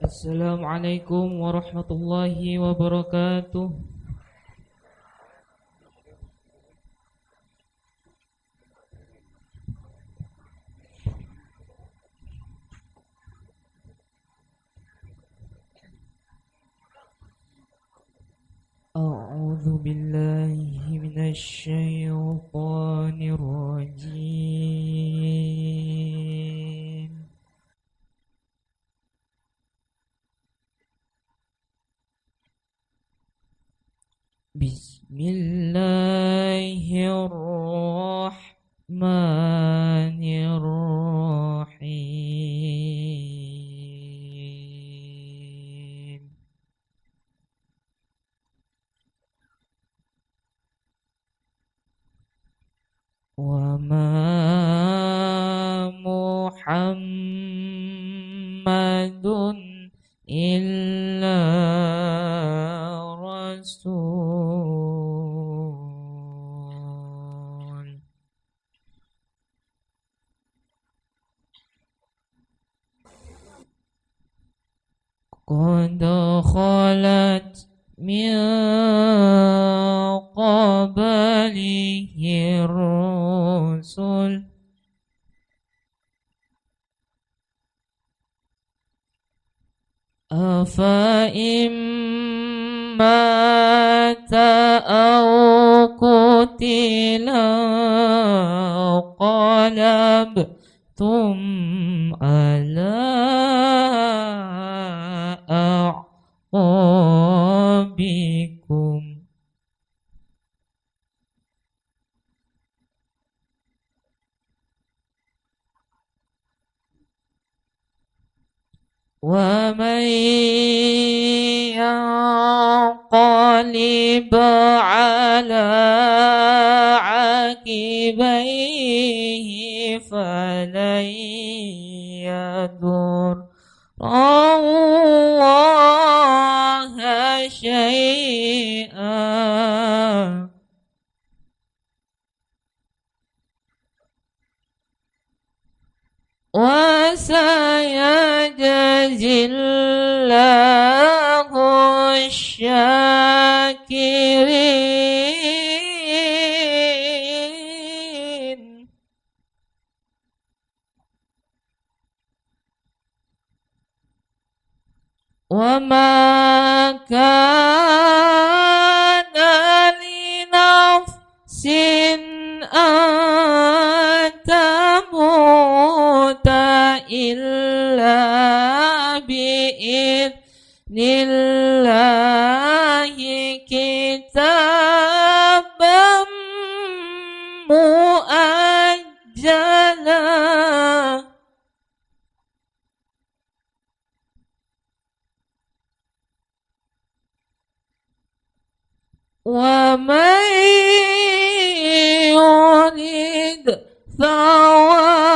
Assalamualaikum warahmatullahi wabarakatuh. A'udzu billahi minasyaitonir rajim. Bismillahirrahmanirrahim. Wa ma Muhammadun illa rasul. Qad khalat min qablihi rusul afa mata aw qutila qalabtum ala a'qabikum. Wa man yanqalib ala aqibaihi falan yadur Allah syai'an. Wa sayajzillahu syakirin. Wa ma kana li nafsin an tamuta illa bi'idnillahi kitaban muajjala. Wa man yurid thawabad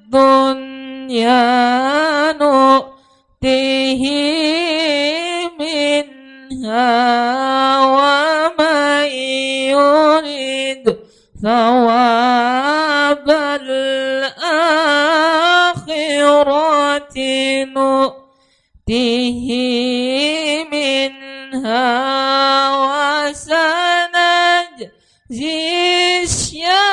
dunya nu'tihi minha wa man yurid thawabal akhirati nu'tihi minha wa sanajzi syakirin.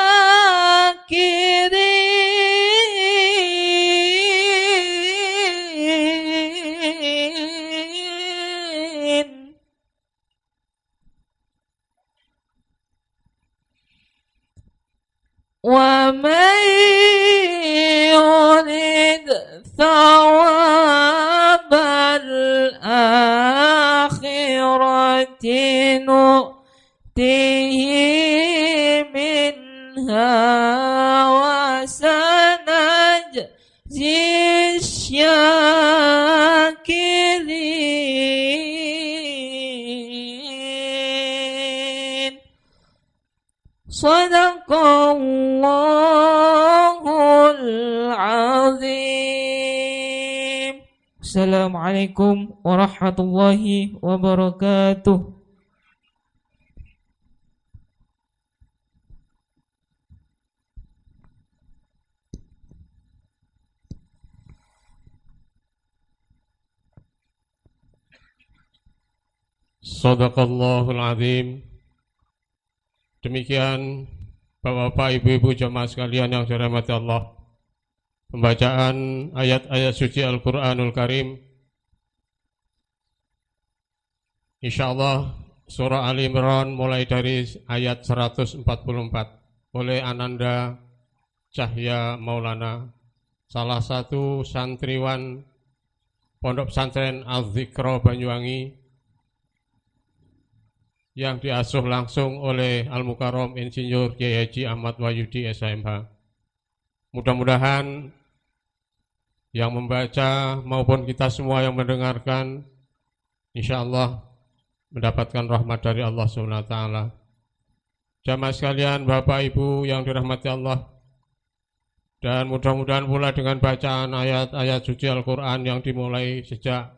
Wa man yurid thawabal akhirati nu'tihi minha wa sanajzi syakirin. Sadaqallahul azim. Assalamualaikum warahmatullahi wabarakatuh. Shadaqallahul azim. Demikian Bapak-bapak, ibu-ibu jamaah sekalian yang dirahmati Allah, pembacaan ayat-ayat suci Al-Quranul Karim. Insyaallah surah Ali Imran mulai dari ayat 144 oleh Ananda Cahya Maulana, salah satu santriwan Pondok Pesantren Al-Zikra Banyuwangi, yang diasuh langsung oleh Al-Mukarram Insinyur Kiai Haji Ahmad Wahyudi SHMH. Mudah-mudahan yang membaca maupun kita semua yang mendengarkan insyaallah mendapatkan rahmat dari Allah SWT. Jamaah sekalian, Bapak Ibu yang dirahmati Allah, dan mudah-mudahan pula dengan bacaan ayat-ayat suci Al-Quran yang dimulai sejak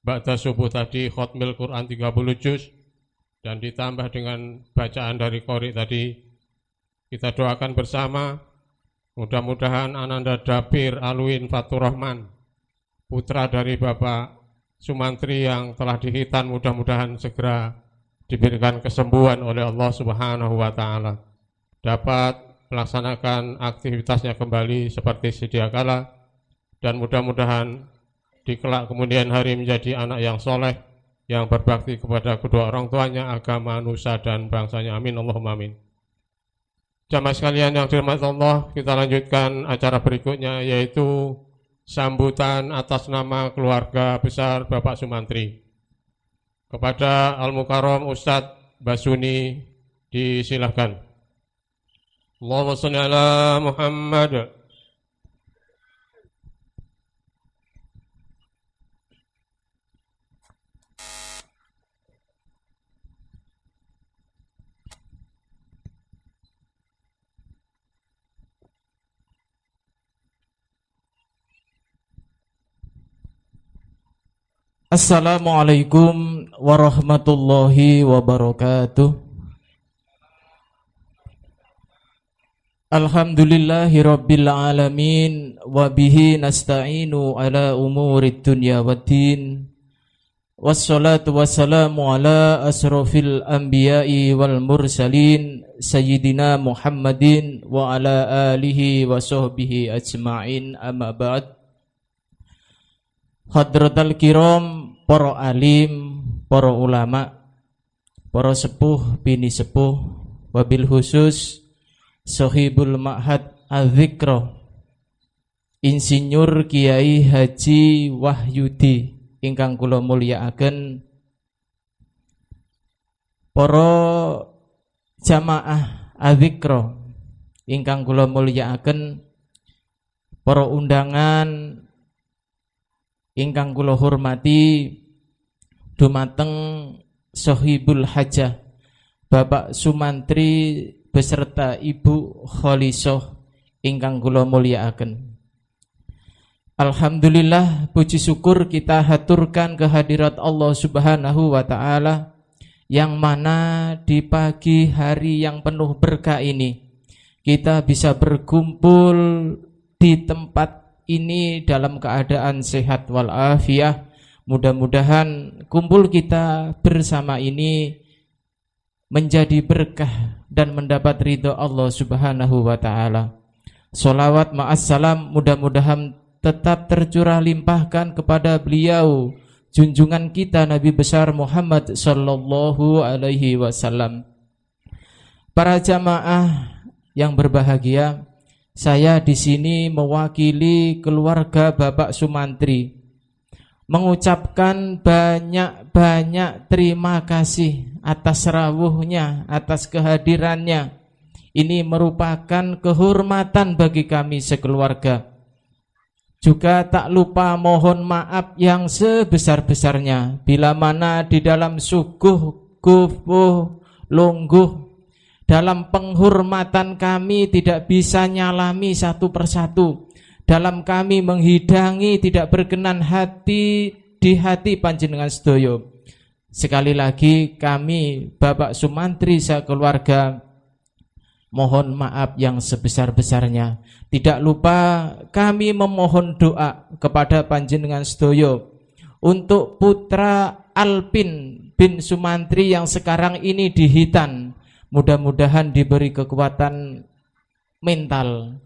ba'da subuh tadi, khotmil Quran 30 juz, dan ditambah dengan bacaan dari Qori tadi, kita doakan bersama, mudah-mudahan Ananda Dapir Alwin Fatur Rahman, putra dari Bapak Sumantri yang telah dihitan, mudah-mudahan segera diberikan kesembuhan oleh Allah Subhanahu wa Ta'ala, dapat melaksanakan aktivitasnya kembali seperti sedia kala, dan mudah-mudahan di kelak kemudian hari menjadi anak yang soleh, yang berbakti kepada kedua orang tuanya, agama, nusa, dan bangsanya. Amin, Allahumma amin. Jamaah sekalian yang dirahmati Allah, kita lanjutkan acara berikutnya, yaitu sambutan atas nama keluarga besar Bapak Sumantri. Kepada Al-Mukarram Ustadz Basuni, disilahkan. Allahumma sholli ala Muhammad. Assalamualaikum warahmatullahi wabarakatuh. Alhamdulillahi rabbil alamin, wa bihi nasta'inu ala umurid dunya waddin. Wassalatu wassalamu ala asrafil anbiya'i wal mursalin, sayyidina Muhammadin wa ala alihi wa sahbihi ajma'in, amma ba'd. Hadratal kiram, para alim, para ulama, para sepuh, bini sepuh, wabil khusus Sohibul Ma'had Al-Zikra Insinyur Kiai Haji Wahyudi ingkang kula mulyakaken, para jamaah Al-Zikra ingkang kula mulyakaken, para undangan ingkang kula hormati, dumateng Sohibul Hajah Bapak Sumantri beserta Ibu Kholisoh ingkang kula mulyakaken. Alhamdulillah, puji syukur kita haturkan kehadirat Allah Subhanahu wa Ta'ala, yang mana di pagi hari yang penuh berkah ini kita bisa berkumpul di tempat ini dalam keadaan sehat walafiat. Mudah-mudahan kumpul kita bersama ini menjadi berkah dan mendapat ridho Allah Subhanahu wa Ta'ala. Sholawat ma'assalam mudah-mudahan tetap tercurah limpahkan kepada beliau, junjungan kita Nabi besar Muhammad sallallahu alaihi wasallam. Para jamaah yang berbahagia, saya di sini mewakili keluarga Bapak Sumantri mengucapkan banyak-banyak terima kasih atas rawuhnya, atas kehadirannya. Ini merupakan kehormatan bagi kami sekeluarga. Juga tak lupa mohon maaf yang sebesar-besarnya bila mana di dalam suguh, gufuh, lungguh, dalam penghormatan kami tidak bisa nyalami satu persatu, dalam kami menghidangi tidak berkenan hati di hati panjenengan sedoyo. Sekali lagi kami Bapak Sumantri sekeluarga mohon maaf yang sebesar-besarnya. Tidak lupa kami memohon doa kepada panjenengan sedoyo untuk putra Alpin bin Sumantri yang sekarang ini di Hitan, mudah-mudahan diberi kekuatan mental,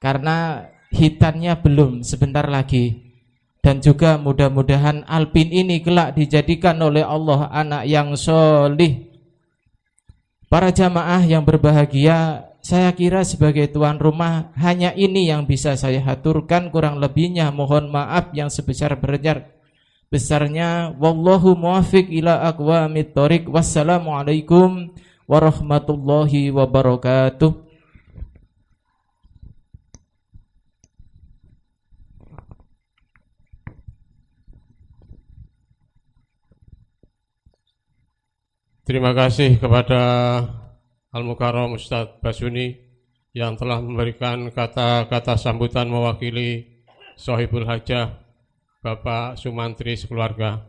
karena Hitannya belum, sebentar lagi. Dan juga mudah-mudahan Alpin ini kelak dijadikan oleh Allah anak yang solih. Para jamaah yang berbahagia, saya kira sebagai tuan rumah hanya ini yang bisa saya haturkan, kurang lebihnya mohon maaf yang besarnya. Wallahu muwaffiq ila aqwamit thoriq. Wassalamualaikum warahmatullahi wabarakatuh. Terima kasih kepada Al-Mukarram Ustadz Basuni yang telah memberikan kata-kata sambutan mewakili Sohibul Hajah Bapak Sumantri sekeluarga.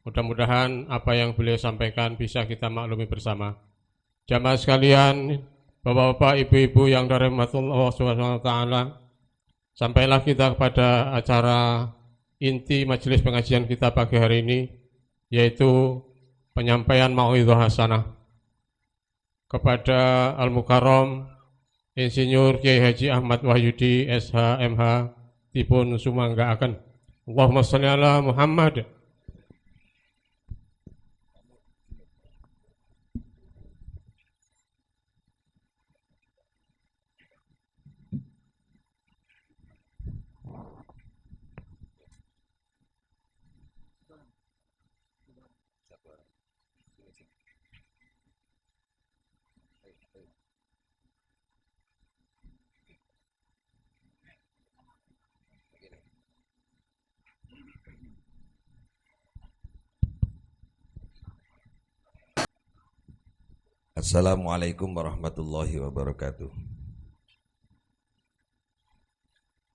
Mudah-mudahan apa yang beliau sampaikan bisa kita maklumi bersama. Jamaah sekalian, Bapak-bapak, Ibu-ibu yang dirahmati Allah Subhanahu wa taala, sampailah kita kepada acara inti majelis pengajian kita pagi hari ini, yaitu penyampaian mau'idhah hasanah kepada Al-Mukarram Insinyur Kiai Haji Ahmad Wahyudi SH.MH dipun sumanggaaken. Allahumma shalli ala Muhammad. Assalamualaikum warahmatullahi wabarakatuh.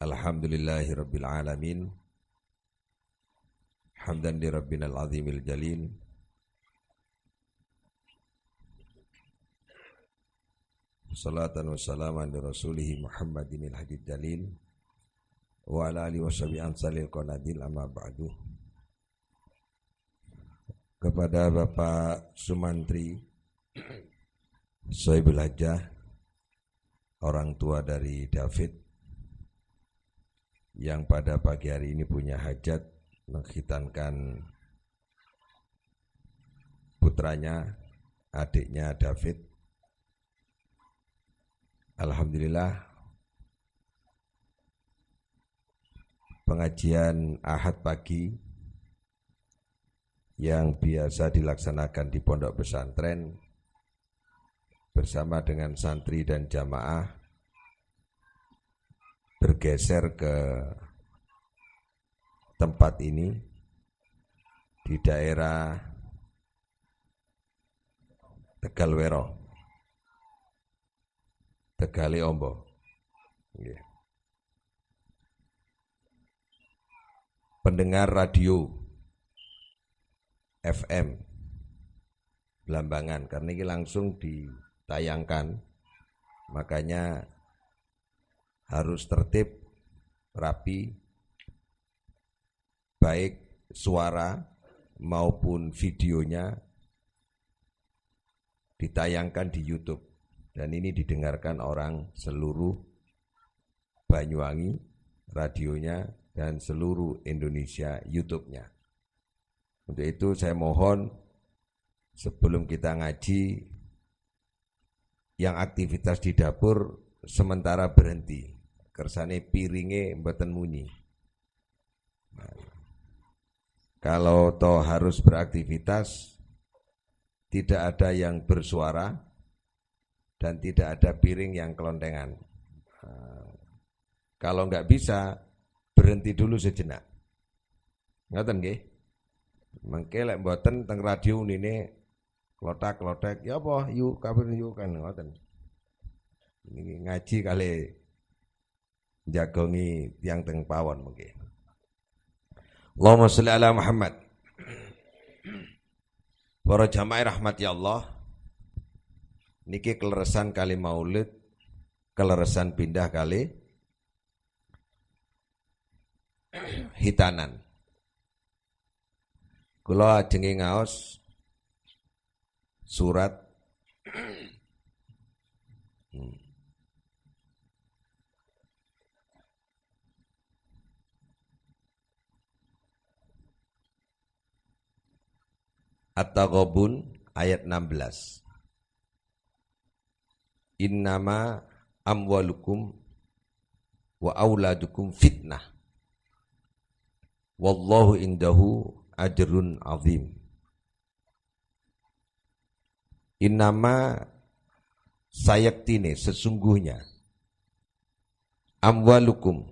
Alhamdulillahi rabbil alamin. Hamdan li rabbinal azimil jalil. Salatan wa salaman li rasulihi Muhammadinil hadid dalil. Wa ala alihi wa sahbihi ansalil qanadil amma ba'du. Kepada Bapak Sumantri Sohibul Hajah, orang tua dari David, yang pada pagi hari ini punya hajat menghitankan putranya, adiknya David. Alhamdulillah, pengajian Ahad pagi yang biasa dilaksanakan di pondok pesantren bersama dengan santri dan jamaah bergeser ke tempat ini di daerah Tegalwero, Tegali Ombo. Pendengar radio FM Blambangan, karena ini langsung ditayangkan, makanya harus tertib, rapi, baik suara maupun videonya ditayangkan di YouTube, dan ini didengarkan orang seluruh Banyuwangi radionya dan seluruh Indonesia YouTube-nya. Untuk itu saya mohon sebelum kita ngaji, yang aktivitas di dapur sementara berhenti, kersane piringe mboten muni. Kalau toh harus beraktivitas, tidak ada yang bersuara dan tidak ada piring yang kelontengan. Kalau enggak bisa, berhenti dulu sejenak. Ngoten nggih? Mengke lek mboten teng radio nine klotak-klotek, ya apa yuk kabeh yuk kan ngoten. Ini ngaji kali jagongi tiang teng pawon mungkin. Allahumma sholli ala Muhammad. Para jamaah rahmati Allah, niki keleresan kali maulid, keleresan pindah kali hitanan. Kula ajenge ngaos surat At-Taghabun ayat 16. Innama amwalukum wa auladukum fitnah wallahu indahu ajrun azim. Innama sayaktine sesungguhnya amwalukum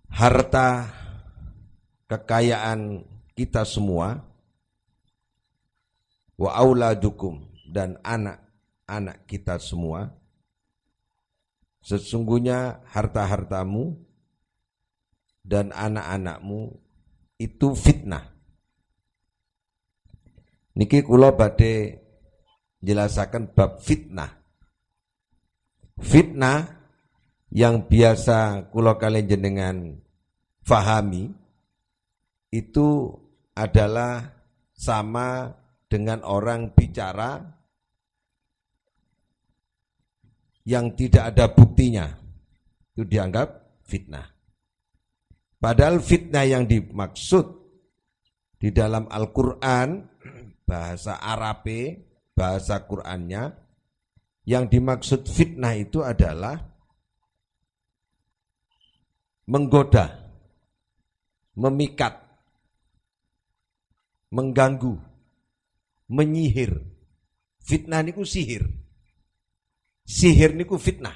harta kekayaan kita semua wa auladukum dan anak-anak kita semua sesungguhnya harta-hartamu dan anak-anakmu itu fitnah. Niki kula badhe jelasaken bab fitnah. Fitnah yang biasa kula kalian jenengan fahami itu adalah sama dengan orang bicara yang tidak ada buktinya. Itu dianggap fitnah. Padahal fitnah yang dimaksud di dalam Al-Quran, bahasa Arabe, bahasa Qurannya, yang dimaksud fitnah itu adalah menggoda, memikat, mengganggu, menyihir. Fitnah niku sihir. Sihir niku fitnah.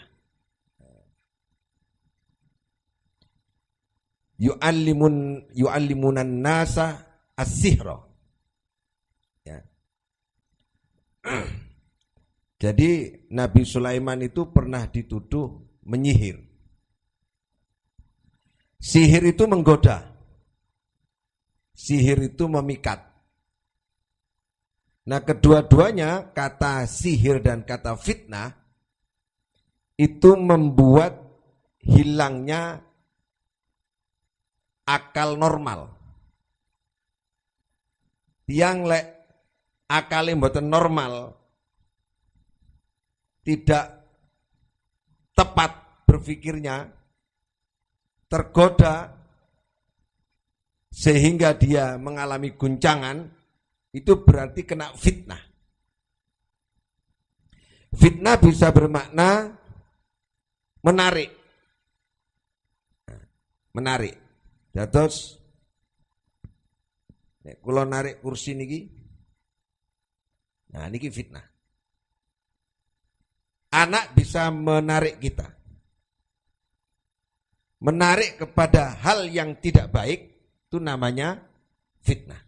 Yu'allimunan nasa as-sihra. Ya. Jadi Nabi Sulaiman itu pernah dituduh menyihir. Sihir itu menggoda. Sihir itu memikat. Nah, kedua-duanya, kata sihir dan kata fitnah, itu membuat hilangnya akal normal. Tiang lek akale mboten normal, tidak tepat berpikirnya, tergoda sehingga dia mengalami guncangan, itu berarti kena fitnah. Fitnah bisa bermakna menarik. Menarik. Terus kalau narik kursi niki, nah niki fitnah. Anak bisa menarik kita. Menarik kepada hal yang tidak baik, itu namanya fitnah.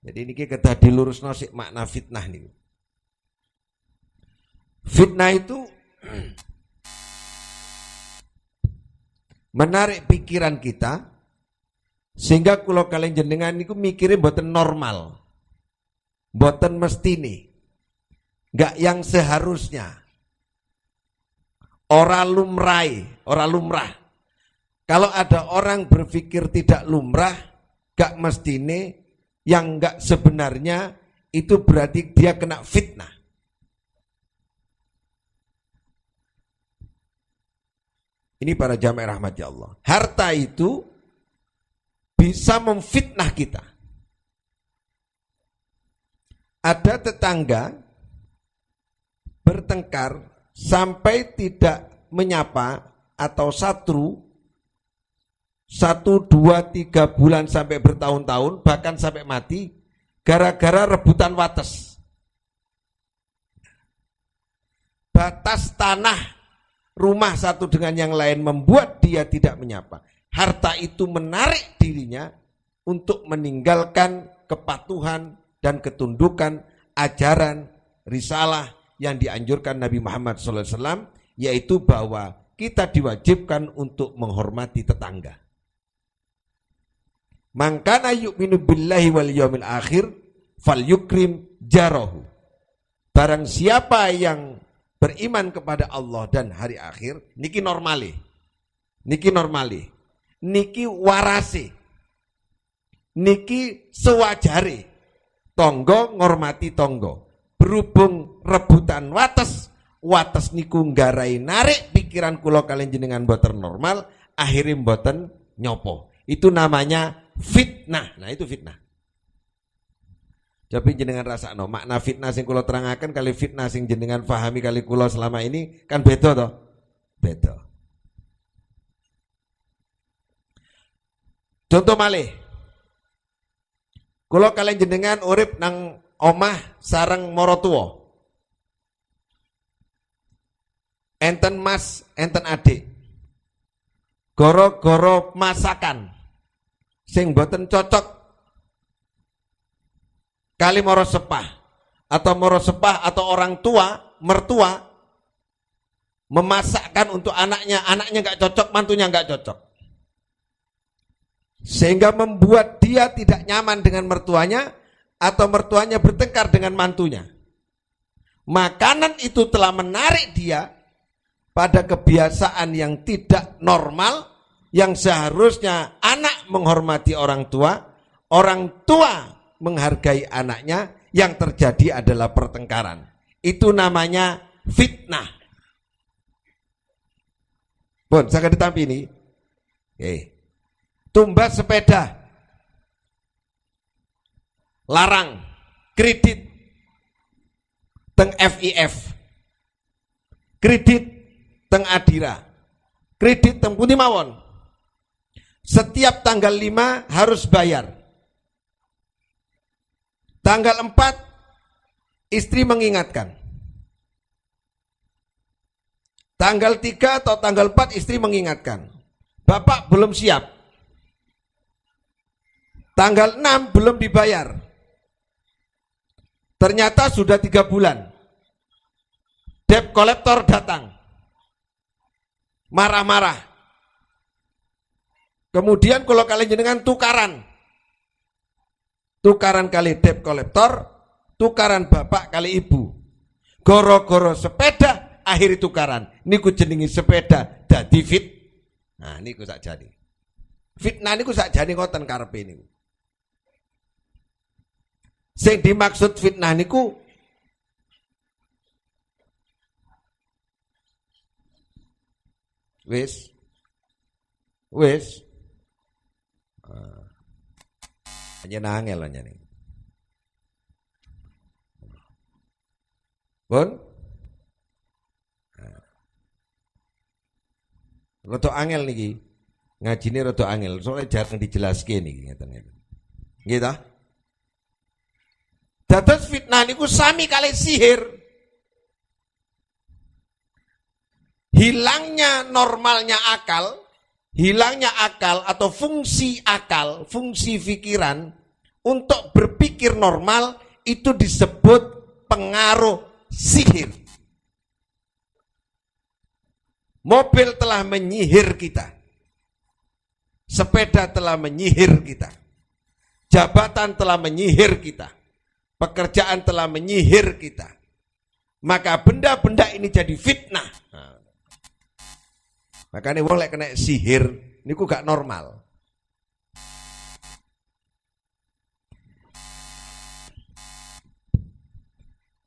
Jadi niki kita dilurusno sik makna fitnah niku. Fitnah itu menarik pikiran kita sehingga kula kalian jenengan niku mikirnya mboten normal. Mboten mestine. Enggak yang seharusnya. Ora lumrah. Kalau ada orang berpikir tidak lumrah, enggak mestine, yang enggak sebenarnya, itu berarti dia kena fitnah. Ini para jamaah rahmati Allah. Harta itu bisa memfitnah kita. Ada tetangga bertengkar sampai tidak menyapa atau satru 1, 2, 3 bulan sampai bertahun-tahun, bahkan sampai mati, gara-gara rebutan wates. Batas tanah rumah satu dengan yang lain membuat dia tidak menyapa. Harta itu menarik dirinya untuk meninggalkan kepatuhan dan ketundukan ajaran risalah yang dianjurkan Nabi Muhammad SAW, yaitu bahwa kita diwajibkan untuk menghormati tetangga. Man kana yu'minu billahi wal yawmil akhir falyukrim jarahu. Barang siapa yang beriman kepada Allah dan hari akhir, niki normali, niki warase, niki sewajare tonggo ngormati tonggo. Berhubung rebutan wates, wates niku nggarai narik pikiran kula kalian jenengan boten normal, akhirnya boten nyopo. Itu namanya fitnah. Nah itu fitnah. Tapi jenengan rasakno makna fitnah sing kula terangaken kali fitnah sing jenengan pahami kali kula selama ini kan beda toh? Beda. Contoh malih. Kula kalian jenengan urip nang omah sareng maratuwa. Enten mas, enten adik. Goro-goro masakan sing boten cocok kali moro sepah atau orang tua, mertua memasakkan untuk anaknya nggak cocok, mantunya nggak cocok. Sehingga membuat dia tidak nyaman dengan mertuanya atau mertuanya bertengkar dengan mantunya. Makanan itu telah menarik dia pada kebiasaan yang tidak normal, yang seharusnya anak menghormati orang tua menghargai anaknya, yang terjadi adalah pertengkaran. Itu namanya fitnah. Pun, saya ditampi ini. Tumbas sepeda, larang, kredit, teng FIF, kredit, teng Adira, kredit teng pundi mawon. Setiap tanggal 5 harus bayar. Tanggal 4 istri mengingatkan. Tanggal 3 atau tanggal 4 istri mengingatkan. Bapak belum siap. Tanggal 6 belum dibayar. Ternyata sudah 3 bulan. Debt collector datang. Marah-marah. Kemudian kalau kalian jenengan tukaran kali debt collector, tukaran bapak kali ibu. Goro-goro sepeda, akhiri tukaran. Niku jenengi sepeda dadi fit. Nah niku sakjane. Fitnah niku sakjane ngoten karepe niku. Sing dimaksud fitnah niku wis hanya nangel aja nih. Bon? Rada angel niki. Ngajine rada angel, soalnya jarang dijelaske niki ngeten. Nggih ta? Dados fitnah niku sami kali sihir. Hilangnya normalnya akal, hilangnya akal atau fungsi akal, fungsi pikiran untuk berpikir normal itu disebut pengaruh sihir. Mobil telah menyihir kita. Sepeda telah menyihir kita. Jabatan telah menyihir kita. Pekerjaan telah menyihir kita. Maka benda-benda ini jadi fitnah. Makanya wong lek kena sihir niku gak normal.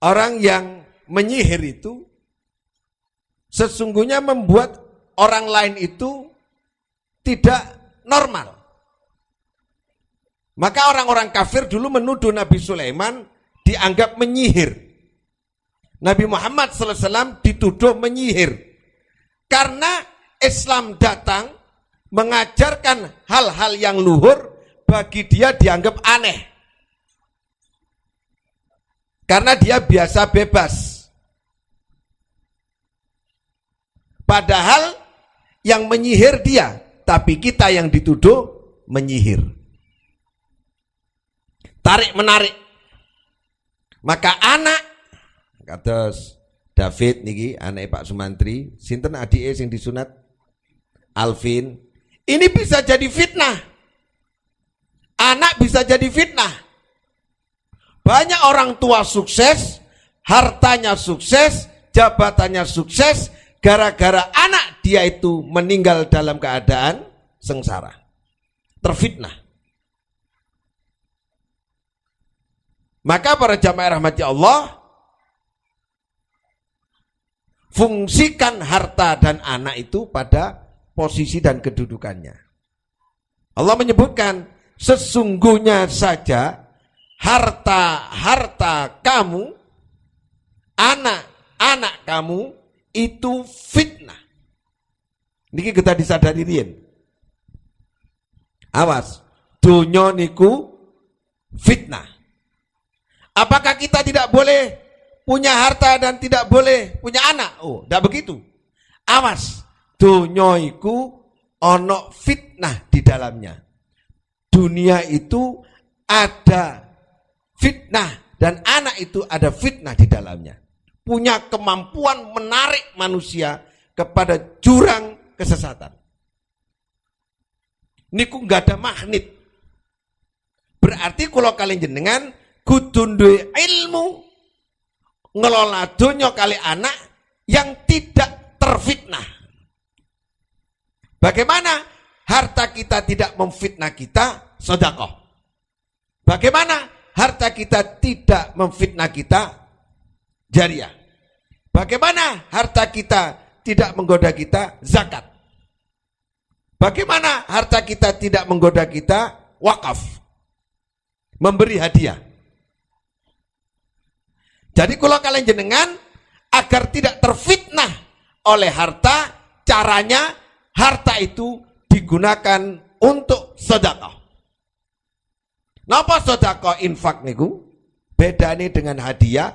Orang yang menyihir itu sesungguhnya membuat orang lain itu tidak normal. Maka orang-orang kafir dulu menuduh Nabi Sulaiman dianggap menyihir. Nabi Muhammad SAW dituduh menyihir. Karena Islam datang mengajarkan hal-hal yang luhur, bagi dia dianggap aneh. Karena dia biasa bebas. Padahal yang menyihir dia, tapi kita yang dituduh menyihir. Tarik menarik. Maka anak kados David niki anak Pak Sumantri, sinten adike sing disunat? Alvin. Ini bisa jadi fitnah. Anak bisa jadi fitnah. Banyak orang tua sukses, hartanya sukses, jabatannya sukses, gara-gara anak dia itu meninggal dalam keadaan sengsara. Terfitnah. Maka para jamaah rahmati Allah, fungsikan harta dan anak itu pada posisi dan kedudukannya. Allah menyebutkan, sesungguhnya saja harta kamu, anak kamu itu fitnah. Niki kita disadari riyen. Awas, dunya niku fitnah. Apakah kita tidak boleh punya harta dan tidak boleh punya anak? Oh, tidak begitu. Awas, dunya iku ono fitnah di dalamnya. Dunia itu ada fitnah dan anak itu ada fitnah di dalamnya. Punya kemampuan menarik manusia kepada jurang kesesatan. Niku nggak ada magnet. Berarti kalau kalian jenengan kudu duwe ilmu ngelola dunya kali anak yang tidak terfitnah. Bagaimana harta kita tidak memfitnah kita? Sedekah. Bagaimana harta kita tidak memfitnah kita? Jariah. Bagaimana harta kita tidak menggoda kita? Zakat. Bagaimana harta kita tidak menggoda kita? Wakaf. Memberi hadiah. Jadi kalau kalian jenengan agar tidak terfitnah oleh harta, caranya harta itu digunakan untuk sedekah. Napa sedekah infak niku? Bedane dengan hadiah,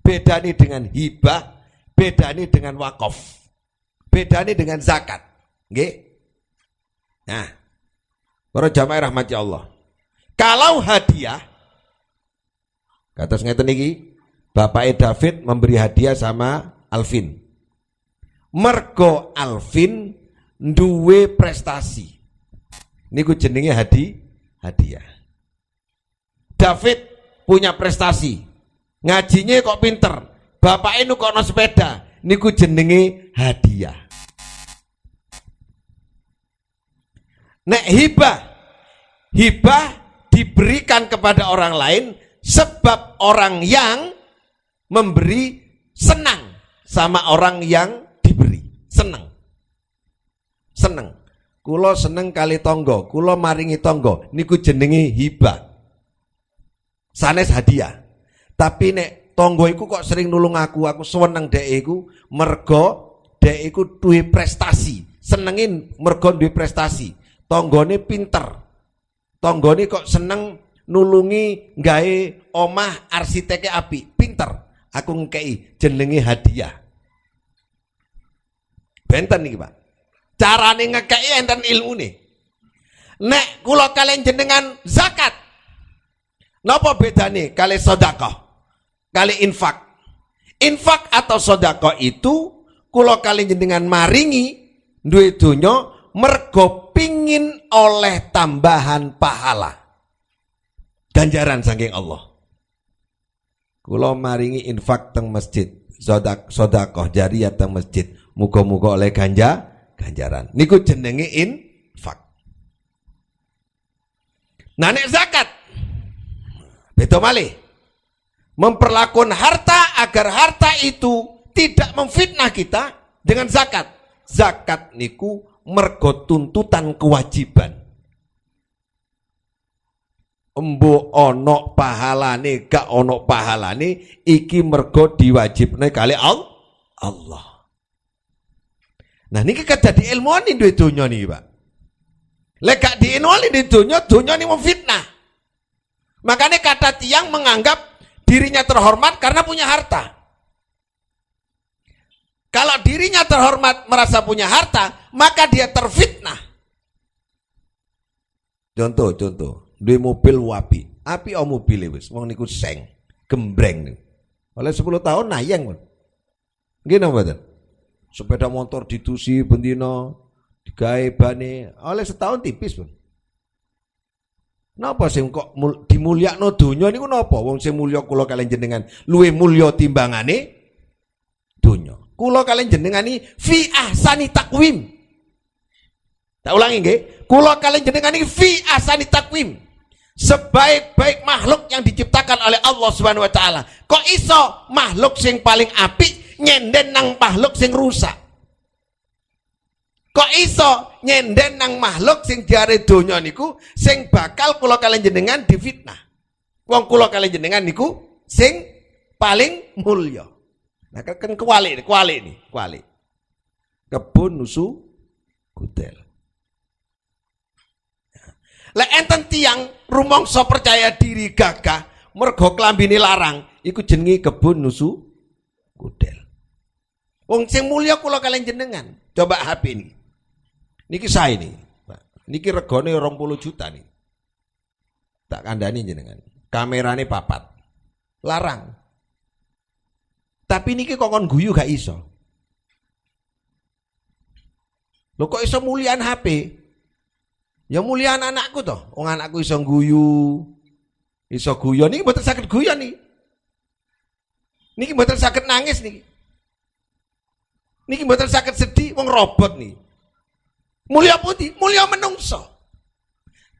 bedane dengan hibah, bedane dengan wakaf, bedane dengan zakat. Nggih. Nah, para jamaah rahmati Allah. Kalau hadiah, kados ngeten iki, bapaknya David memberi hadiah sama Alvin. Mergo Alvin duwe prestasi. Niku jenenge hadiah. David punya prestasi. Ngajinya kok pinter. Bapaknya kok no sepeda. Niku jenenge hadiah. Nek hibah diberikan kepada orang lain sebab orang yang memberi senang sama orang yang diberi. Senang. Kulo seneng kali tonggo, kulo maringi tonggo, niku jenenge hibah. Sanes hadiah. Tapi nek tonggo iku kok sering nulung aku seneng dek iku mergo dek iku duwe prestasi. Senengin mergo duwe prestasi. Tonggone pinter. Tonggone kok seneng nulungi gawe omah arsiteke api. Pinter. Aku ngekei jenenge hadiah. Benten niki, Pak. Carane ngekei enten ilmune. Nek kula kalian jenengan zakat. Napa bedane kali sedekah? Kali infak. Infak atau sedekah itu kula kalian jenengan maringi duwe donya mergo pingin oleh tambahan pahala ganjaran saking Allah. Kula maringi infak teng masjid, sedekah jariyah teng masjid, muga-muga oleh ganjaran. Niku jenenge infak. Nah nek zakat beda malih. Memperlakukan harta agar harta itu tidak memfitnah kita dengan zakat. Zakat niku mergo tuntutan kewajiban. Embo ono pahalane gak ono pahalane iki mergo diwajibne kali Allah. Nah niki kan dadi ilmuwan duwe donya niki, Pak. Lek gak diilmuwan di donya ini memfitnah. Makanya kata tiang menganggap dirinya terhormat karena punya harta. Kalau dirinya terhormat merasa punya harta, maka dia terfitnah. Contoh, duwe mobil wapi. Api o mobil wis, wong niku seng, gembreng niku. Oleh 10 tahun nayang, Pak. Nggih napa mboten? Sepeda motor ditusi bendina, digawe bane, oleh setahun tipis, Pak. Napa sing kok dimulyakno donya niku napa? Wong sing mulya kula kalian jenengan luwih mulya timbangane donya. Kula kalian jenengani fi ahsani takwim. Tak ulangi nggih. Kula kalian jenengani fi ahsani takwim. sebaik-baik makhluk yang diciptakan oleh Allah Subhanahu wa taala. Kok iso makhluk sing paling apik nyenden nang makhluk sing rusak? Kok iso nyenden nang makhluk sing diare donya niku sing bakal kula kalian jenengan difitnah? Wong kula kalian jenengan niku sing paling mulya. Nah kan kuali nih. Kebun nusu kutel. Lah enten tiang rumangsa percaya diri gagah mergo klambine larang, iku jenenge kebun nusu kutel. Wong sing mulya kula kalian jenengan. Coba HP ini. Niki saya nih. Niki regane 20 juta nih. Tak kandhani jenengan. Kamerane 4. Larang. Tapi niki kokon guyu gak iso. Lho kok iso mulian HP? Ya mulian anakku toh. Wong anakku iso guyu. Iso guyon niki mboten saged guyon nih. Niki mboten saged nangis niki. Niki mboten saged sedih wong robot nih. Mulia putih, mulia menungso.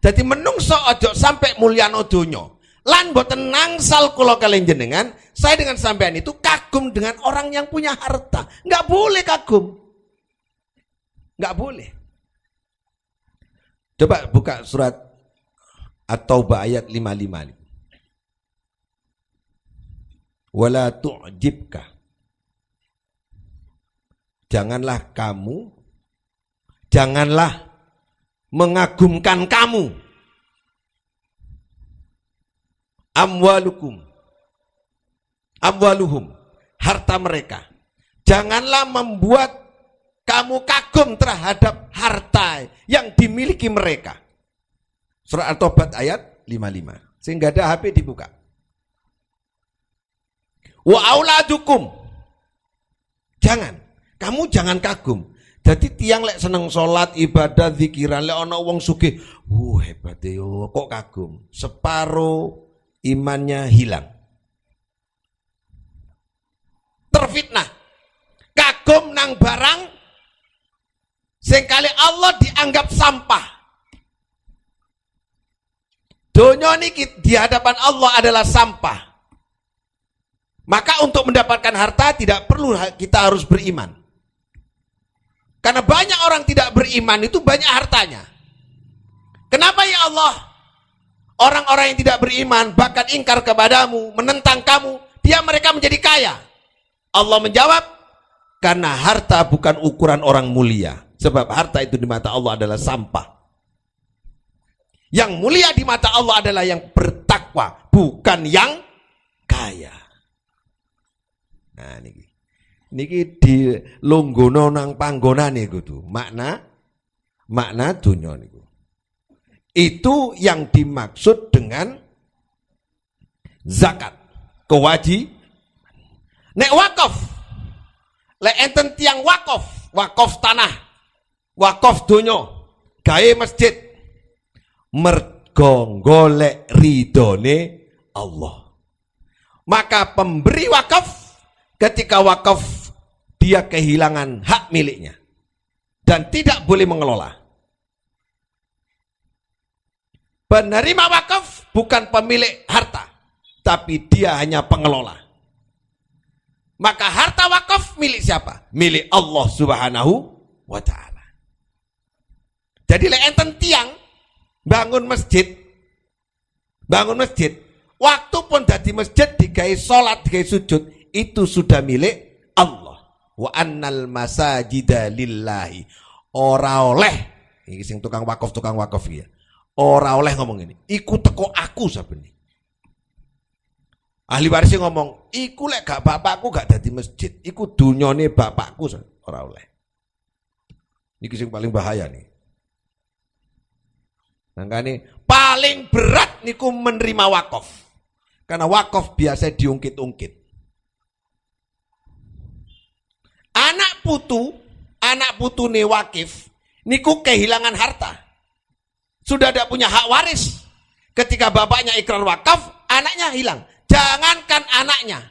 Jadi menungso ojo sampai mulyano donya. Lan mboten nangsal kula kalian jenengan, saya dengan sampean itu kagum dengan orang yang punya harta. Enggak boleh kagum. Enggak boleh. Coba buka surat At-Taubah ayat 55. Wala tu'jibka. Janganlah mengagumkan kamu amwaluhum, harta mereka. Janganlah membuat kamu kagum terhadap harta yang dimiliki mereka. Surah At-Taubah ayat 55. Sehingga ada HP dibuka. Wa auladukum. Kamu jangan kagum. Jadi tiang lek seneng sholat, ibadah, zikiran, lek ana wong sugih, hebat yo, kok kagum. Separuh imannya hilang. Terfitnah. Kagum nang barang sing kali Allah dianggap sampah. Donya niki di hadapan Allah adalah sampah. Maka untuk mendapatkan harta tidak perlu kita harus beriman. Karena banyak orang tidak beriman itu banyak hartanya. Kenapa ya Allah? Orang-orang yang tidak beriman bahkan ingkar kepadamu, menentang kamu, mereka menjadi kaya. Allah menjawab, karena harta bukan ukuran orang mulia. Sebab harta itu di mata Allah adalah sampah. Yang mulia di mata Allah adalah yang bertakwa, bukan yang kaya. Nah niki di lunggono nang panggonane kudu makna dunya niku. Itu yang dimaksud dengan zakat, kewajiban. Nek wakaf, lek enten tiang wakaf tanah, wakaf dunya, gawe masjid, mergo golek ridone Allah. Maka pemberi wakaf ketika wakaf dia kehilangan hak miliknya dan tidak boleh mengelola. Penerima wakaf bukan pemilik harta, tapi dia hanya pengelola. Maka harta wakaf milik siapa? Milik Allah Subhanahu wa ta'ala. Jadi lek enten tiang bangun masjid, waktu pun dadi masjid digawe salat, digawe sujud, itu sudah milik Allah. Wa annal masajida lillahi. Ora oleh iki sing tukang wakaf ya. Ora oleh ngomong ini. Iku teko aku sabene. Ahli waris ngomong, iku lek gak bapakku gak dadi masjid, iku dunyane bapakku, ora oleh. Niki sing paling bahaya nih. Makane paling berat niku menerima wakaf. Karena wakaf biasa diungkit-ungkit. Anak putune wakif niku kehilangan harta. Sudah tidak punya hak waris. Ketika bapaknya ikrar wakaf, anaknya hilang. Jangankan anaknya.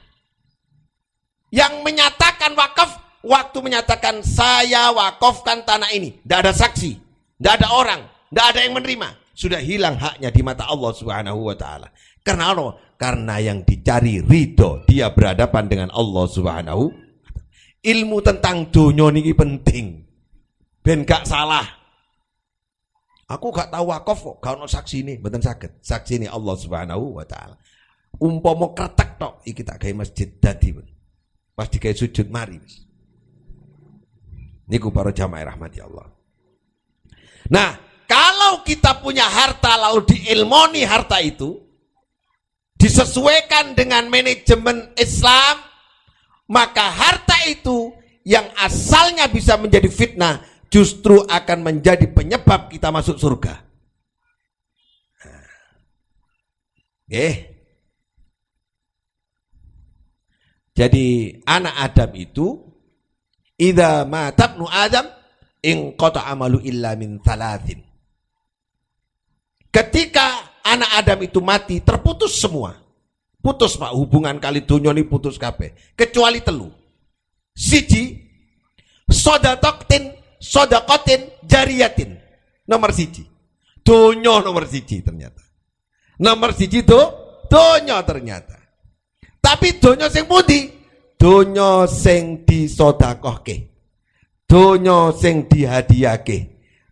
Yang menyatakan wakaf, waktu menyatakan saya wakafkan tanah ini, tidak ada saksi, tidak ada orang, tidak ada yang menerima. sudah hilang haknya di mata Allah Subhanahu wa taala. Karena apa? Karena yang dicari ridho, dia berhadapan dengan Allah Subhanahu. Ilmu tentang dunia niki penting. Ben gak salah. Aku gak tahu wakaf kok, gak ono saksi ini, mboten saged. Saksi ini Allah Subhanahu wa taala. Umpama kretek tok iki tak gawe masjid dadi. Pas digawe sujud mari. Niku para jamaah rahmati Allah. Nah, kalau kita punya harta lalu diilmoni harta itu, disesuaikan dengan manajemen Islam, maka harta itu yang asalnya bisa menjadi fitnah justru akan menjadi penyebab kita masuk surga. Jadi anak Adam itu idza mata ibnu Adam in qata amalu illa min thalathin. Ketika anak Adam itu mati, terputus semua. Putus Pak, hubungan kali dunia ini putus kabeh, kecuali telu. Siji, sodakotin jariyatin. Nomor siji. Dunia nomor siji ternyata. Nomor siji itu dunia ternyata. Tapi dunia sing pundi? Dunia sing disodakohke. Dunia sing dihadiahke.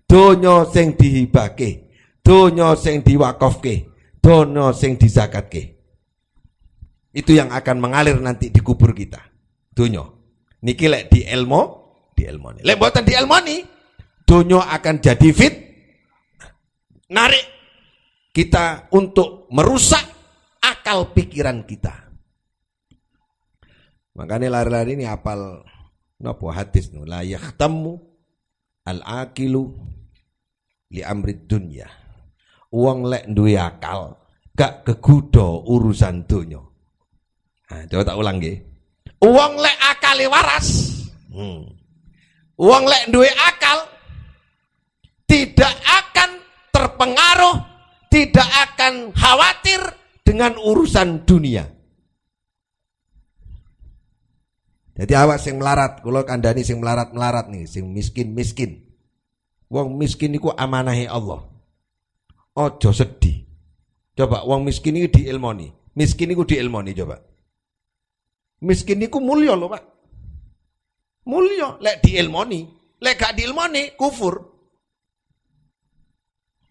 Dunia sing dihibahke. Dunia sing diwakafke. Dunia sing dizakatke. Itu yang akan mengalir nanti di kubur kita. Dunia. Niki lek di ilmoni. Lek mboten di ilmoni, dunia akan jadi narik kita untuk merusak akal pikiran kita. Makanya lari-lari ini apal napa hadis nu la yahtamu al-aqilu li amri dunya. Wong lek duwe akal gak kegudo urusan dunya. Nah, coba tak ulang nggih. Wong lek akale waras. Wong lek duwe akal tidak akan terpengaruh, tidak akan khawatir dengan urusan dunia. Jadi awak sing melarat, kula kandhani sing melarat-melarat nih, sing miskin-miskin. Wong miskin niku amanahe Allah. Ojo sedih. Coba wong miskin iki diilmoni. Miskin niku diilmoni coba. Miskin niku mulya lho, Pak. Mulya lek diilmoni, lek gak diilmoni kufur.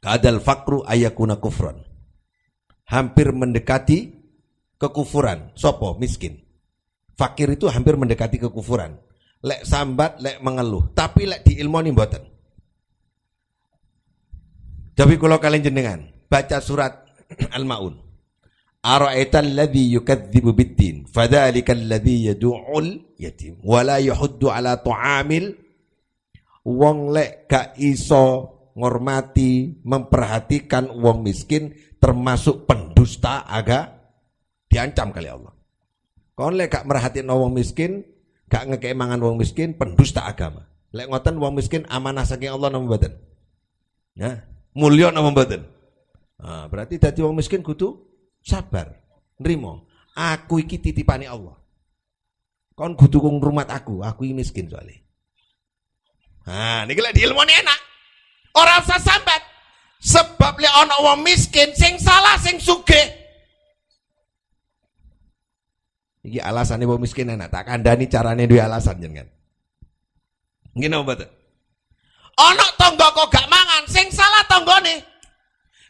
Kadal faqru ayakuna kufran. Hampir mendekati kekufuran. Sopo miskin. Fakir itu hampir mendekati kekufuran. Lek sambat, lek mengeluh. Tapi lek diilmoni mboten. Tapi kalau kalian jenengan baca surat Al-Maun. Ara'aital ladzi yukadzibu bid-din, fadzalikal ladzi yad'ul yatim wa la yahuddu ala ta'amil. Wong lek gak iso ngormati, memperhatikan wong miskin, termasuk pendusta agak diancam kali Allah. Kon lek gak merhatiin wong miskin, gak ngekei mangan wong miskin, pendusta agama. Lek ngoten wong miskin amanah saking Allah napa mboten? Ya, mulya napa mboten? Nah, berarti dadi wong miskin kudu sabar, nrimo. Aku iki titipane Allah. Kon kudu ngrumat aku iki miskin soalnya. Nah, niki lek diilmoni enak. Ora usah sambat. Sebab lek ana wong miskin sing salah sing sugih. Iki alasannya wong miskin enak, tak kandhani carane duwe alasan jenengan. Nggih napa mboten? Ana tangga kok gak mangan, sing salah tanggane.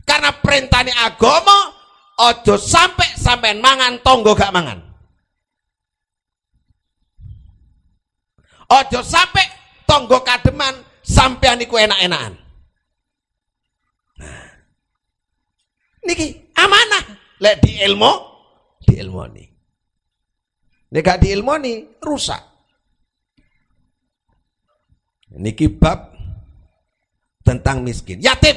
Karena perintahane agama aja sampean mangan tangga gak mangan. Aja sampe tangga kademan sampean iku enak-enakan. Nah. Niki amanah lek diilmoni. Nek gak diilmoni rusak. Niki bab tentang miskin, yatim.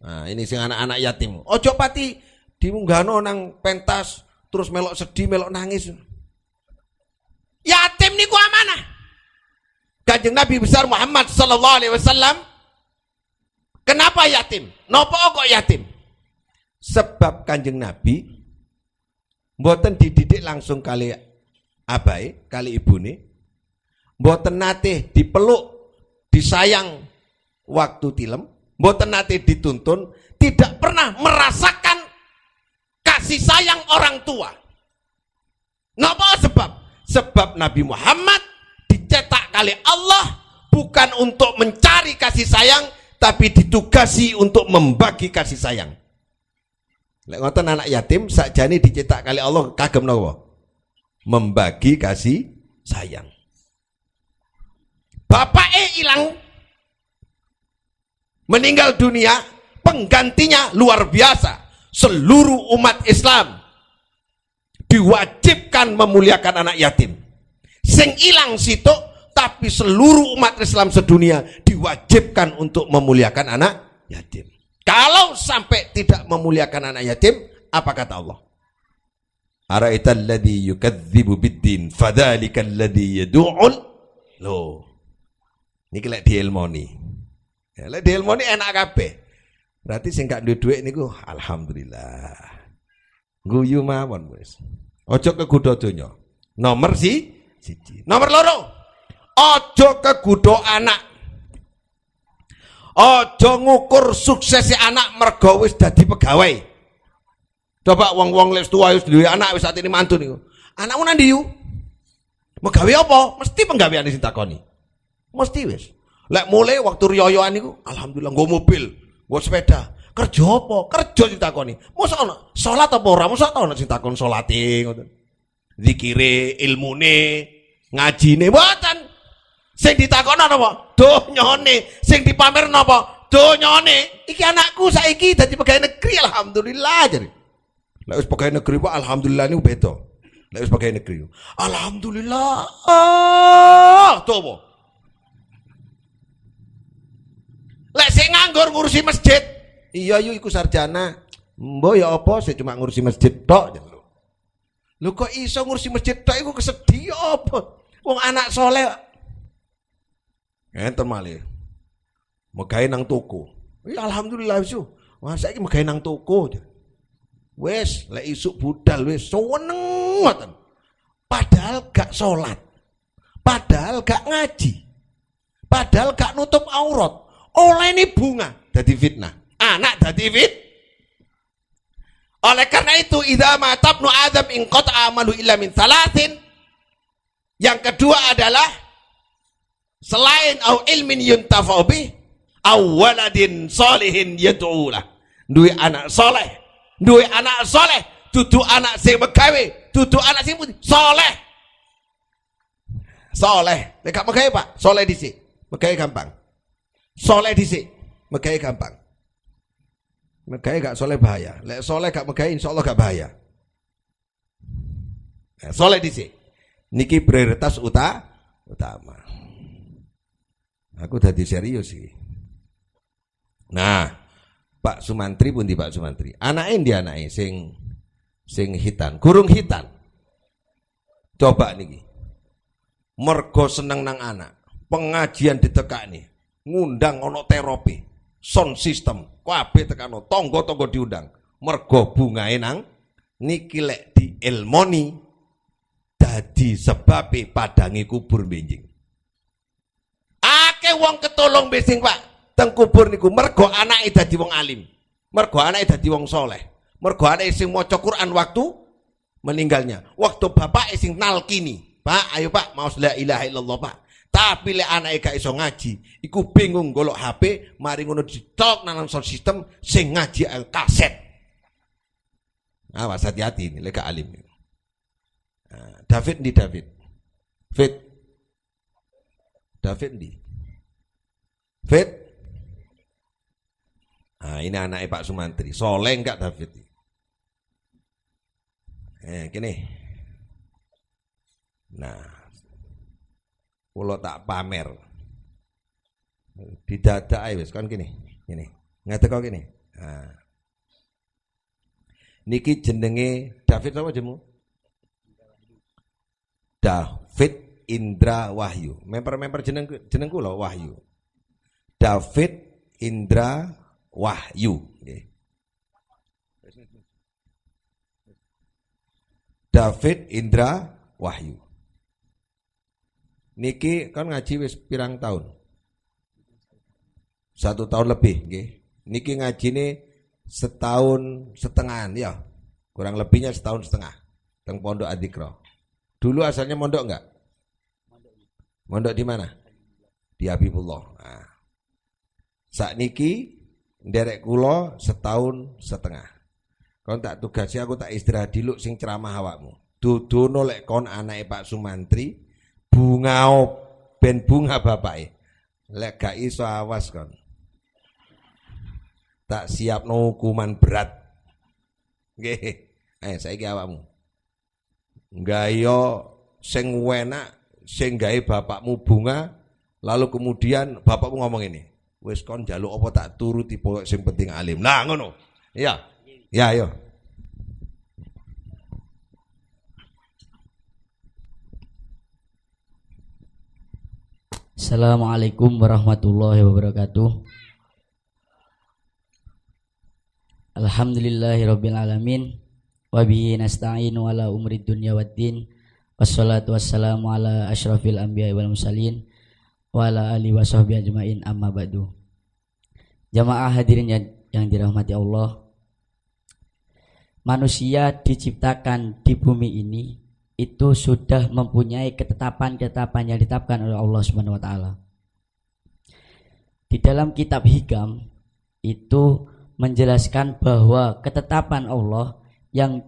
Nah, ini sing anak-anak yatim. Ojo pati dimunggahno nang pentas terus melok sedih, melok nangis. Yatim niku amanah. Kanjeng Nabi besar Muhammad sallallahu alaihi wasallam. Kenapa yatim? Napa kok yatim? Sebab Kanjeng Nabi mboten dididik langsung kali abai, kali ibune. Mboten nate dipeluk, disayang waktu tilem, mboten nate dituntun, tidak pernah merasakan kasih sayang orang tua. Napa sebab? Sebab Nabi Muhammad dicetak kali Allah bukan untuk mencari kasih sayang, tapi ditugasi untuk membagi kasih sayang. Lek ngoten anak yatim sakjane dicetak kali Allah kagem napa? Membagi kasih sayang. Bapaknya hilang, meninggal dunia, penggantinya luar biasa. Seluruh umat Islam diwajibkan memuliakan anak yatim. Sing ilang situ, tapi seluruh umat Islam sedunia diwajibkan untuk memuliakan anak yatim. Kalau sampai tidak memuliakan anak yatim, apa kata Allah? Ara'aital ladzi yukadzibu biddin fadzalikal ladzi yad'ul lo. Niki lek dielmoni. Ya lek dielmoni enak kabeh. Berarti sing gak duwe dhuwit niku alhamdulillah. Guyu mawon wis. Aja kegodha donya. Nomor siji. Nomor loro. Aja kegodha anak. Aja ngukur suksesi anak mergo wis dadi pegawai. Coba wong-wong wis tuwa wis duwe anak wis atine mantu niku. Anakmu nang ndi yu? Megawe apa? Mesti penggaweane sing takoni. Mesti wis. Lek mulai waktu riyoyoan niku alhamdulillah nggo mobil, nggo sepeda. Kerja apa? Kerja sing takoni. Mosok ana salat apa ora? Mosok ana sing takon salate ngoten. Zikire, ilmune, ngajine mboten. Sing ditakoni apa? Donyane. Sing dipamer napa? Donyane. Iki anakku saiki dadi pegawai negeri alhamdulillah jare. Lek wis pegawai negeri kok alhamdulillah niku beda. Lek wis pegawai negeri. Alhamdulillah. Tuh apa? Lek sing nganggur ngurusi masjid. Iya yu iku sarjana. Mbok ya apa sik cuma ngurusi masjid tok. Lho kok iso ngurusi masjid tok iku kesedhi apa? Wong anak soleh. Enten malih. Megawe nang toko. Ya alhamdulillah wis. Wah saiki megawe nang toko. Wes, lek isuk budal wis seneng ngoten. Padahal gak salat. Padahal gak ngaji. Padahal gak nutup aurat. Oleh ini bunga dadi fitnah. Anak dadi Oleh karena itu idza matabnu adam in qata amalu illa min thalathin. Yang kedua adalah selain au ilmin yuntafa'u bih au waladin sholihin yad'ulah. Duwe anak soleh. Duwe anak soleh, dudu anak sing megawe, dudu anak sing soleh. Soleh, nek gak megawe Pak, soleh dhisik. Megawe gampang. Soleh dhisik, megawe gampang. Megawe gak soleh bahaya. Lek soleh gak megawe insyaallah gak bahaya. Soleh dhisik. Niki prioritas utama. Aku dadi serius iki. Nah, Pak Sumantri pun di Pak Sumantri. Anake sing hitan, gurung hitan. Coba niki. Mergo seneng nang anak. Pengajian ditekani, ngundang ono terapi, sound system, kabeh tekano, tangga-tangga diundang. Mergo bungae nang niki lek dielmoni dadi sebabe padange kubur benjing. Akeh wong ketolong besing Pak. Teng kubur niku mergo anake dadi wong alim. Mergo anake dadi wong soleh. Mergo anake sing maca Quran waktu meninggalnya. Waktu bapake sing nalkini, "Pak, ayo Pak, mau la ilaha illallah, Pak." Tapi lek anake gak iso ngaji, iku bingung golek HP, mari ngono ditok nang sound system sing ngaji kaset. Awas hati-hati lek gak alim. Nah, David ndi David? David ndi? Fit. Nah, ini anaknya Pak Sumantri. Soleh enggak David? Gini. Nah, kalau tak pamer, didadak ae wis kan gini. Ngatek kok gini. Nah. Niki jenenge David apa jemu? David Indra Wahyu. Member jeneng kula Wahyu. David Indra Wahyu. David Indra Wahyu. Niki kan ngaji wis pirang tahun? 1 tahun lebih nggih. Niki ngajine setahun setengah ya. Kurang lebihnya setahun setengah teng Pondok Adzikra. Dulu asalnya mondok enggak? Mondok di mana? Di Habibullah. Nah. Sakniki nderek kula setahun setengah. Kon tak tugasi aku tak istirahat dulu sing ceramah awakmu. Dudono lek kon anake Pak Sumantri bungao ben bunga bapake. Lek gak iso awas kon. Tak siapno hukuman berat. Nggih. Saiki awakmu. Nggayo sing enak sing gawe bapakmu bunga lalu kemudian bapakmu ngomong ini. Wis kon njaluk apa tak turuti pokok sing penting alim. Nah ngono. Iya. Ya ayo. Assalamualaikum warahmatullahi wabarakatuh. Alhamdulillahirabbil alamin wa bihi nasta'inu ala umri dunya waddin. Wassalatu wassalamu ala asyrafil anbiya'i wal mursalin wa ala alihi washabbihi ajmain, amma ba'du. Jamaah hadirin yang dirahmati Allah, manusia diciptakan di bumi ini itu sudah mempunyai ketetapan-ketetapan yang ditetapkan oleh Allah Subhanahu wa taala. Di dalam kitab Hikam itu menjelaskan bahwa ketetapan Allah yang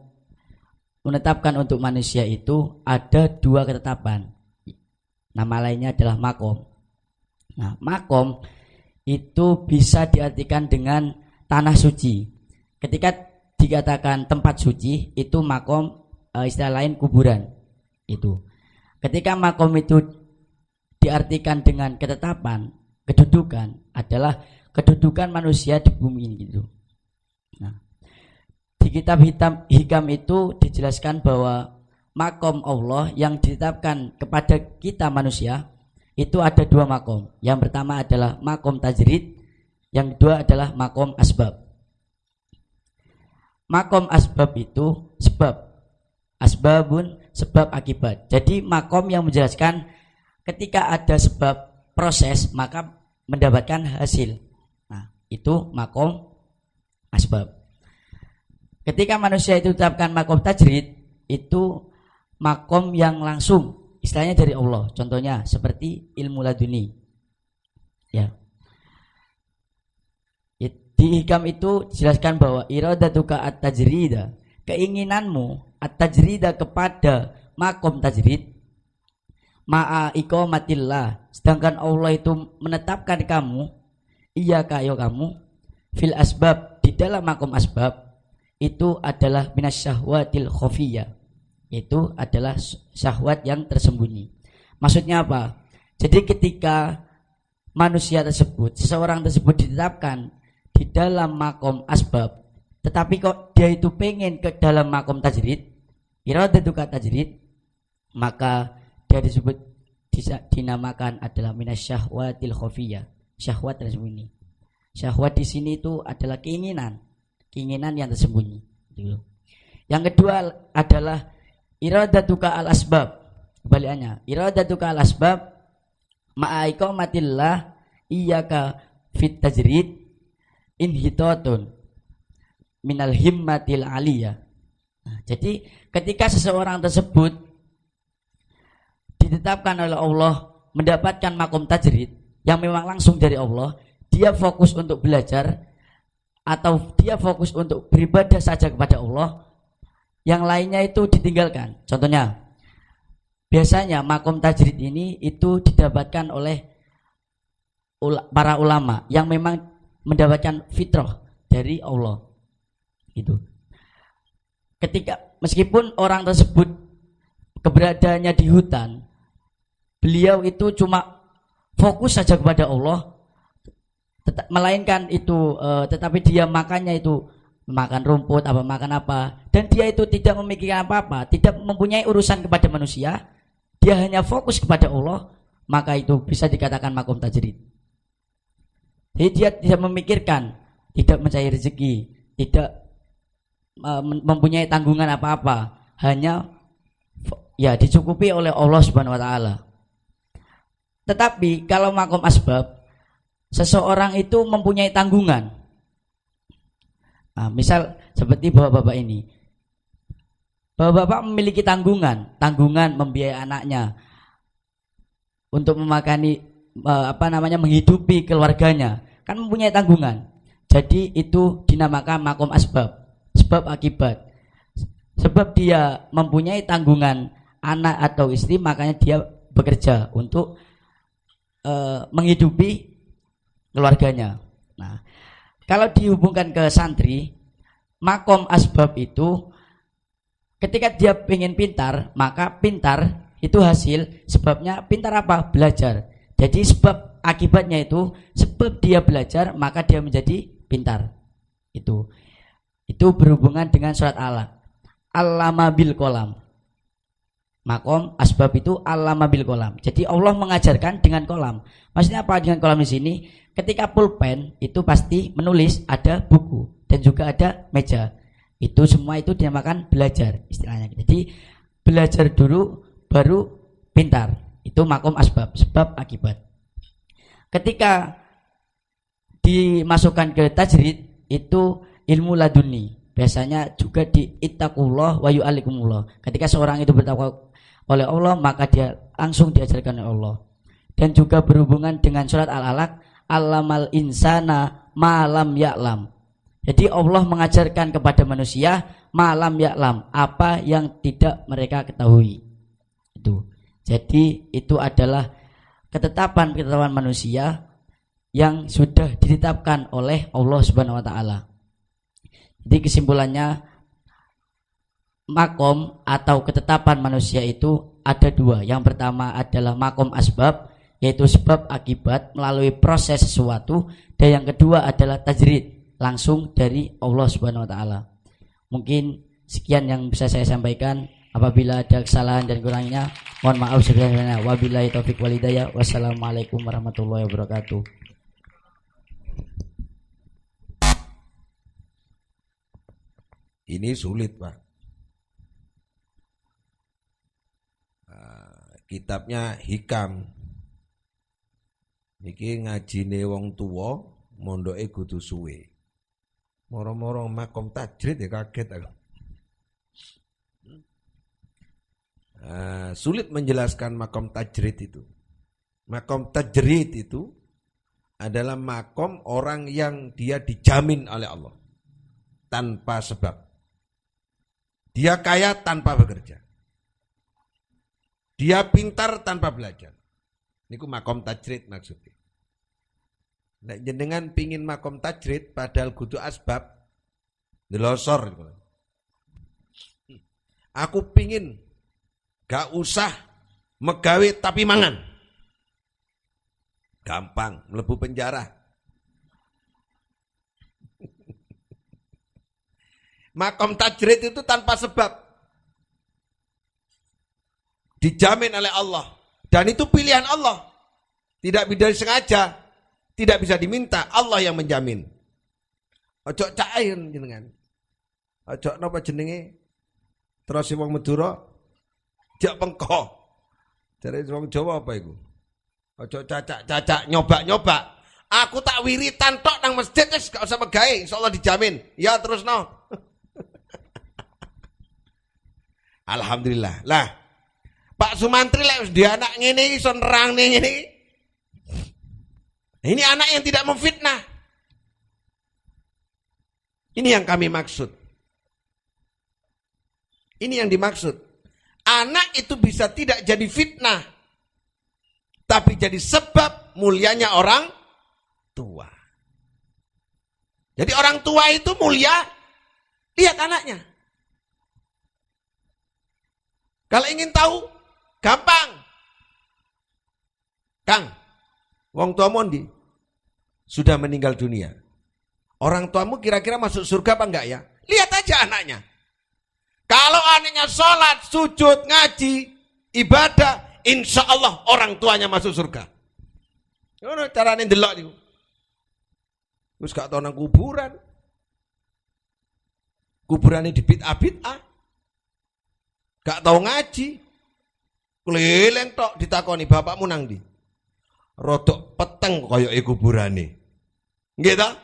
menetapkan untuk manusia itu ada 2 ketetapan. Nama lainnya adalah makom. Nah, makom itu bisa diartikan dengan tanah suci. Ketika dikatakan tempat suci itu makom, istilah lain kuburan. Itu. Ketika makom itu diartikan dengan ketetapan, kedudukan adalah kedudukan manusia di bumi ini gitu. Nah, di kitab Hikam itu dijelaskan bahwa makom Allah yang ditetapkan kepada kita manusia itu ada 2 makom. Yang pertama adalah makom tajrid, yang kedua adalah makom asbab. Makom asbab itu sebab, asbabun sebab akibat. Jadi makom yang menjelaskan ketika ada sebab proses maka mendapatkan hasil. Nah, itu makom asbab. Ketika manusia itu ditetapkan makom tajrid, itu makom yang langsung, istilahnya dari Allah. Contohnya seperti ilmu laduni. Ya. Di Hikam itu dijelaskan bahwa iradatuka at-tajrida, keinginanmu at-tajrida kepada makom tajrid, ma'a iqamatillah, sedangkan Allah itu menetapkan kamu, iya kayo kamu, fil asbab, di dalam makom asbab, itu adalah minas syahwatil khofiyah, itu adalah syahwat yang tersembunyi. Maksudnya apa? Jadi ketika manusia tersebut, seseorang tersebut ditetapkan di dalam makom asbab, tetapi kok dia itu pengen ke dalam makom tajrid, iradatuka tajrid, maka dia disebut dinamakan adalah minas syahwatil khofiyah, syahwat tersembunyi. Syahwat di sini itu adalah keinginan yang tersembunyi. Yang kedua adalah iradatuka al asbab, kebalikannya. Iradatuka al asbab ma'a iqamatillah iyyaka fit tajrid inhitatun minal himmatil aliyah. Nah, jadi ketika seseorang tersebut ditetapkan oleh Allah mendapatkan makom tajrid yang memang langsung dari Allah, dia fokus untuk belajar atau dia fokus untuk beribadah saja kepada Allah, yang lainnya itu ditinggalkan. Contohnya, biasanya makom tajrid ini itu didapatkan oleh para ulama yang memang mendapatkan fitrah dari Allah. Itu. Ketika meskipun orang tersebut keberadaannya di hutan, beliau itu cuma fokus saja kepada Allah, melainkan itu tetapi dia makannya itu makan rumput apa makan apa, dan dia itu tidak memikirkan apa-apa, tidak mempunyai urusan kepada manusia, dia hanya fokus kepada Allah, maka itu bisa dikatakan makom tajrid. Jadi dia tidak memikirkan, tidak mencari rezeki, tidak mempunyai tanggungan apa-apa, hanya ya dicukupi oleh Allah Subhanahu wa taala. Tetapi kalau makom asbab, seseorang itu mempunyai tanggungan. Nah, misal seperti bapak-bapak ini. Bapak-bapak memiliki tanggungan membiayai anaknya untuk memakani menghidupi keluarganya. Kan mempunyai tanggungan. Jadi itu dinamakan makom asbab, sebab akibat. Sebab dia mempunyai tanggungan anak atau istri, makanya dia bekerja untuk menghidupi keluarganya. Nah, kalau dihubungkan ke santri, makom asbab itu ketika dia ingin pintar, maka pintar itu hasil sebabnya pintar apa? Belajar. Jadi sebab akibatnya itu sebab dia belajar maka dia menjadi pintar. Itu berhubungan dengan surat Alaq. Allama bil qalam. Makom asbab itu allama bil qalam. Jadi Allah mengajarkan dengan kolam. Maksudnya apa dengan kolam di sini? Ketika pulpen itu pasti menulis, ada buku dan juga ada meja. Itu semua itu dinamakan belajar istilahnya. Jadi belajar dulu baru pintar. Itu makom asbab, sebab akibat. Ketika dimasukkan ke tajrid itu ilmu laduni. Biasanya juga di ittaqullah wa yu'allikumullah. Ketika seorang itu bertakwa oleh Allah, maka dia langsung diajarkan oleh Allah. Dan juga berhubungan dengan surat Al-Alaq, allamal insana ma lam ya'lam. Jadi Allah mengajarkan kepada manusia malam ya'lam, apa yang tidak mereka ketahui. Itu. Jadi itu adalah ketetapan manusia yang sudah ditetapkan oleh Allah Subhanahu wa taala. Jadi kesimpulannya, makom atau ketetapan manusia itu ada dua. Yang pertama adalah makom asbab, yaitu sebab akibat melalui proses sesuatu, dan yang kedua adalah tajrid, langsung dari Allah Subhanahu wa taala. Mungkin sekian yang bisa saya sampaikan. Apabila ada kesalahan dan kurangnya, mohon maaf sebesar-besarnya. Wabillahi taufik wal hidayah. Wassalamualaikum warahmatullahi wabarakatuh. Ini sulit, Pak. Kitabnya Hikam. Niki ngajine wong tuwa, mondoke kudu suwe. Moro-moro makom tajrid ya kaget aku. Sulit menjelaskan makom tajrid itu. Makom tajrid itu adalah makom orang yang dia dijamin oleh Allah tanpa sebab. Dia kaya tanpa bekerja. Dia pintar tanpa belajar. Niku makom tajrid maksudnya. Nek jenengan pingin makom tajrid padahal kudu asbab, delosor. Aku pingin gak usah megawe tapi mangan. Gampang, mlebu penjara. Makom tajrid itu tanpa sebab. Dijamin oleh Allah. Dan itu pilihan Allah. Tidak bisa disengaja. Tidak bisa diminta. Allah yang menjamin. Ojo cair jenengan. Ojo napa jenenge? Terus wong Madura jak pengko. Dari wong Jawa apa iku? Ojo cacak-cacak nyoba-nyoba. Aku tak wiritan tok nang masjid wis gak usah megawe, insyaallah dijamin. Ya terus no. Alhamdulillah. Lah, Pak Sumantri lek wis dia anak ngene iso nerang ning ngene. Ini anak yang tidak memfitnah. Ini yang kami maksud. Ini yang dimaksud. Anak itu bisa tidak jadi fitnah, tapi jadi sebab mulianya orang tua. Jadi orang tua itu mulia, lihat anaknya. Kalau ingin tahu, gampang. Kang, wong tua mondi sudah meninggal dunia. Orang tuamu kira-kira masuk surga apa enggak ya? Lihat aja anaknya. Kalau anaknya sholat, sujud, ngaji, ibadah, insya Allah orang tuanya masuk surga. Ngono carane ndelok niku. Wis gak tau nang kuburan. Kuburane dibid'ah-bid'ah. Gak tau ngaji. Keliling tok ditakoni bapakmu nang ndi? rodok peteng kaya kuburane. Nggih ta?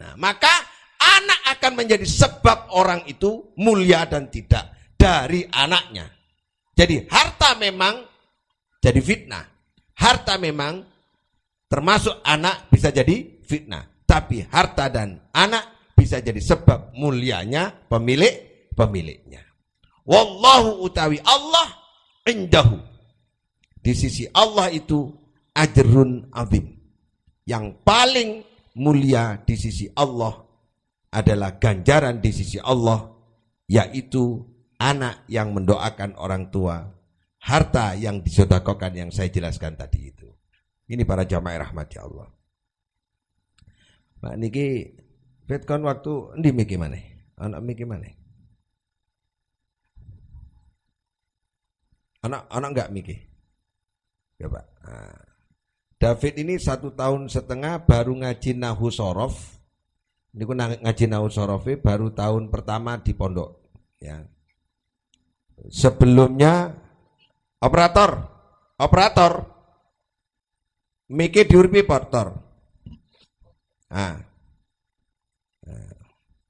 Nah, maka anak akan menjadi sebab orang itu mulia dan tidak dari anaknya. Jadi harta memang jadi fitnah. Harta memang termasuk anak bisa jadi fitnah. Tapi harta dan anak bisa jadi sebab mulianya pemiliknya. Wallahu utawi Allah indahu. Di sisi Allah itu ajrun azim. Yang paling mulia di sisi Allah adalah ganjaran di sisi Allah, yaitu anak yang mendoakan orang tua, harta yang disedekahkan yang saya jelaskan tadi itu. Ini para jamaah rahmati Allah. Pak niki Fitcon waktu endi miki maneh? Anak miki maneh? Anak enggak miki? Ya Pak. Nah, David ini 1,5 tahun baru ngaji Nahu Sorof. Ini ku ngaji Nahu Sorof baru tahun pertama di pondok. Ya. Sebelumnya operator mikir diuripi portor. Nah.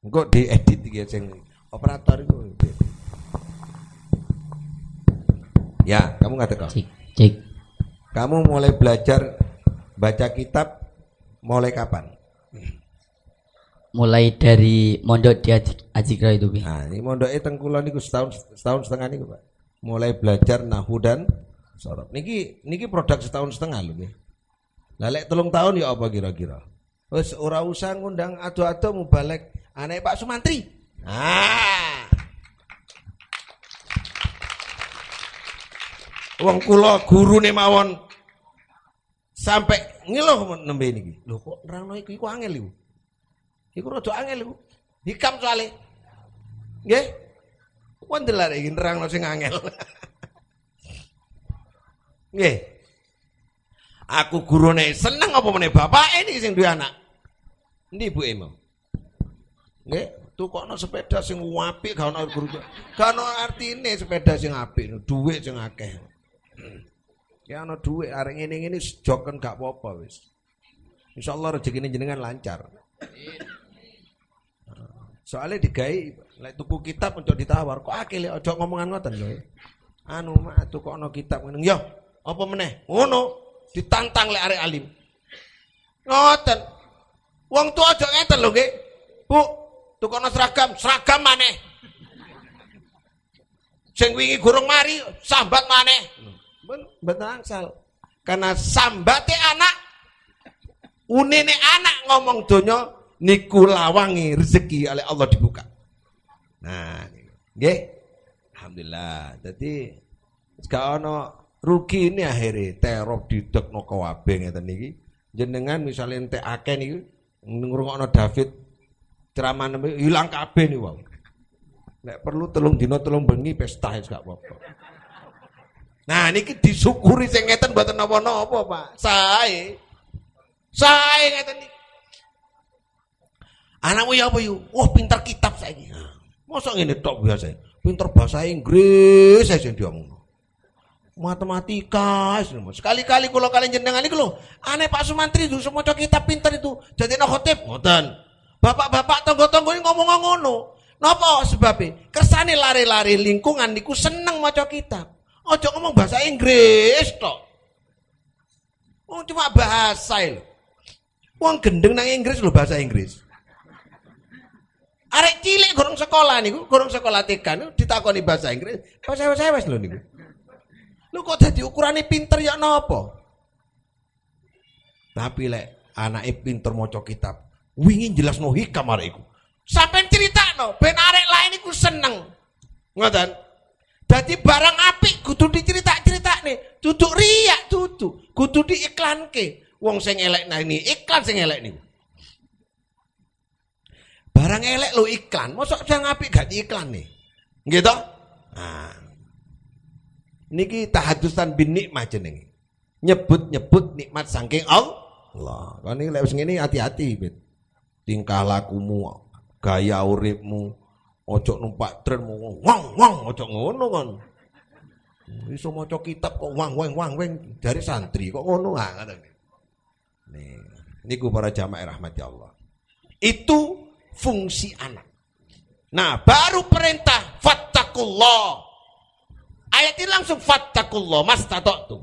Engko diedit iki sing operator itu. Ya, kamu nggak teko. Cek. Kamu mulai belajar baca kitab mulai kapan? Mulai dari mondok di Ajikra itu, Bi. Nah, ini mondoknya tengkulon niku setahun setengah niku, Pak. Mulai belajar nahu dan sorof. Niki produk setahun setengah lho, nggih. Lah lek 3 tahun ya apa kira-kira? Wis ora usah ngundang ado-ado mubalek anak Pak Sumantri. Wong kula gurune mawon sampai ngeluh nembe niki. Lho kok nerangno iku angel iku. Iku rada angel iku. Hikam soalé. Nggih. Wonten lha iki nerangno sing angel. Nggih. Aku gurune seneng apa meneh bapake niki sing duwe anak. Endi ibuke mau? Nggih, tukokno sepeda sing apik gak ono guru. Gak ono artine sepeda sing apik, dhuwit sing akeh. Ya ana dhuwit arek ngene-ngene joken gak apa-apa wis. Insyaallah rezekine jenengan lancar. Soalnya digawe lek tuku kitab untuk ditawar kok akeh lek aja ngomongan ngoten lho. Anu mak tukokno kitab ngene. Yo, apa meneh? Ngono, ditantang lek arek alim. Ngoten. Wong tuwa aja ngeten lho nggih. Bu, tukokno seragam maneh. Sing wingi gurung mari sambat maneh. Mboten angsal. Karena sambate anak unine anak ngomong donya niku lawangi rezeki oleh Allah dibuka. Nah, nggih. Alhamdulillah. Dadi gak ono rugi ini akhirnya terop didekno kabeh ngeten niki. Jenengan misalnya entek akeh niki ngrungokno David ceramah nembe ilang kabeh niku wong. Nek perlu 3 dina 3 bengi pesta wis gak apa-apa. Nah niki disyukuri sing ngeten mboten napa-napa, Pak. Sae ngeten niki. Anakmu ya apa yu? Wah pinter kitab saiki. Mosok ngene tok biasa. Pinter bahasa Inggris aja sing diomongno. Matematika, sekali-kali kula kalian jenengan iki lho, aneh Pak Sumantri itu maca kitab pinter itu. Dadekno khotib ngoten. Bapak-bapak tangga-tangga ini ngomong ngono. Napa sebabnya? Kersane lari-lari lingkungan niku seneng maca kitab. Ojo ngomong bahasa Inggris tok. Wong cuma bahasa lho. Wong gendeng nang Inggris lho bahasa Inggris. Arek cilik gorong sekolah niku, gorong sekolah TK niku ditakoni bahasa Inggris. Bahasa wis lho niku. Lho kok dadi ukurane pinter ya napa? Tapi lek anake pinter maca kitab, wingi jelasno hikam arek iku. Sampeyan critakno ben arek lain iku seneng. Ngoten. Dadi barang apik kudu diceritak-critakne, duduk riak dudu, kudu diiklanke. Wong sing elek nah ini iklan sing elek niku. Barang elek lo iklan, mosok sing apik gak diiklanne. Nggih to? Nah. Niki tahadusan bin nikmat jenenge. Nyebut-nyebut nikmat saking Allah. Kan iki lek wis ngene hati-hati, Bet. Tingkah lakumu, gaya uripmu, ojo numpak tren wang ojo ngono kan. Iso maca kitab kok wang dari santri kok ngono ah ngoten. Nih, niku para jamaah rahmati Allah. Itu fungsi anak. Nah, baru perintah fattakullah. Ayat ini langsung fattakullah mastata'tum.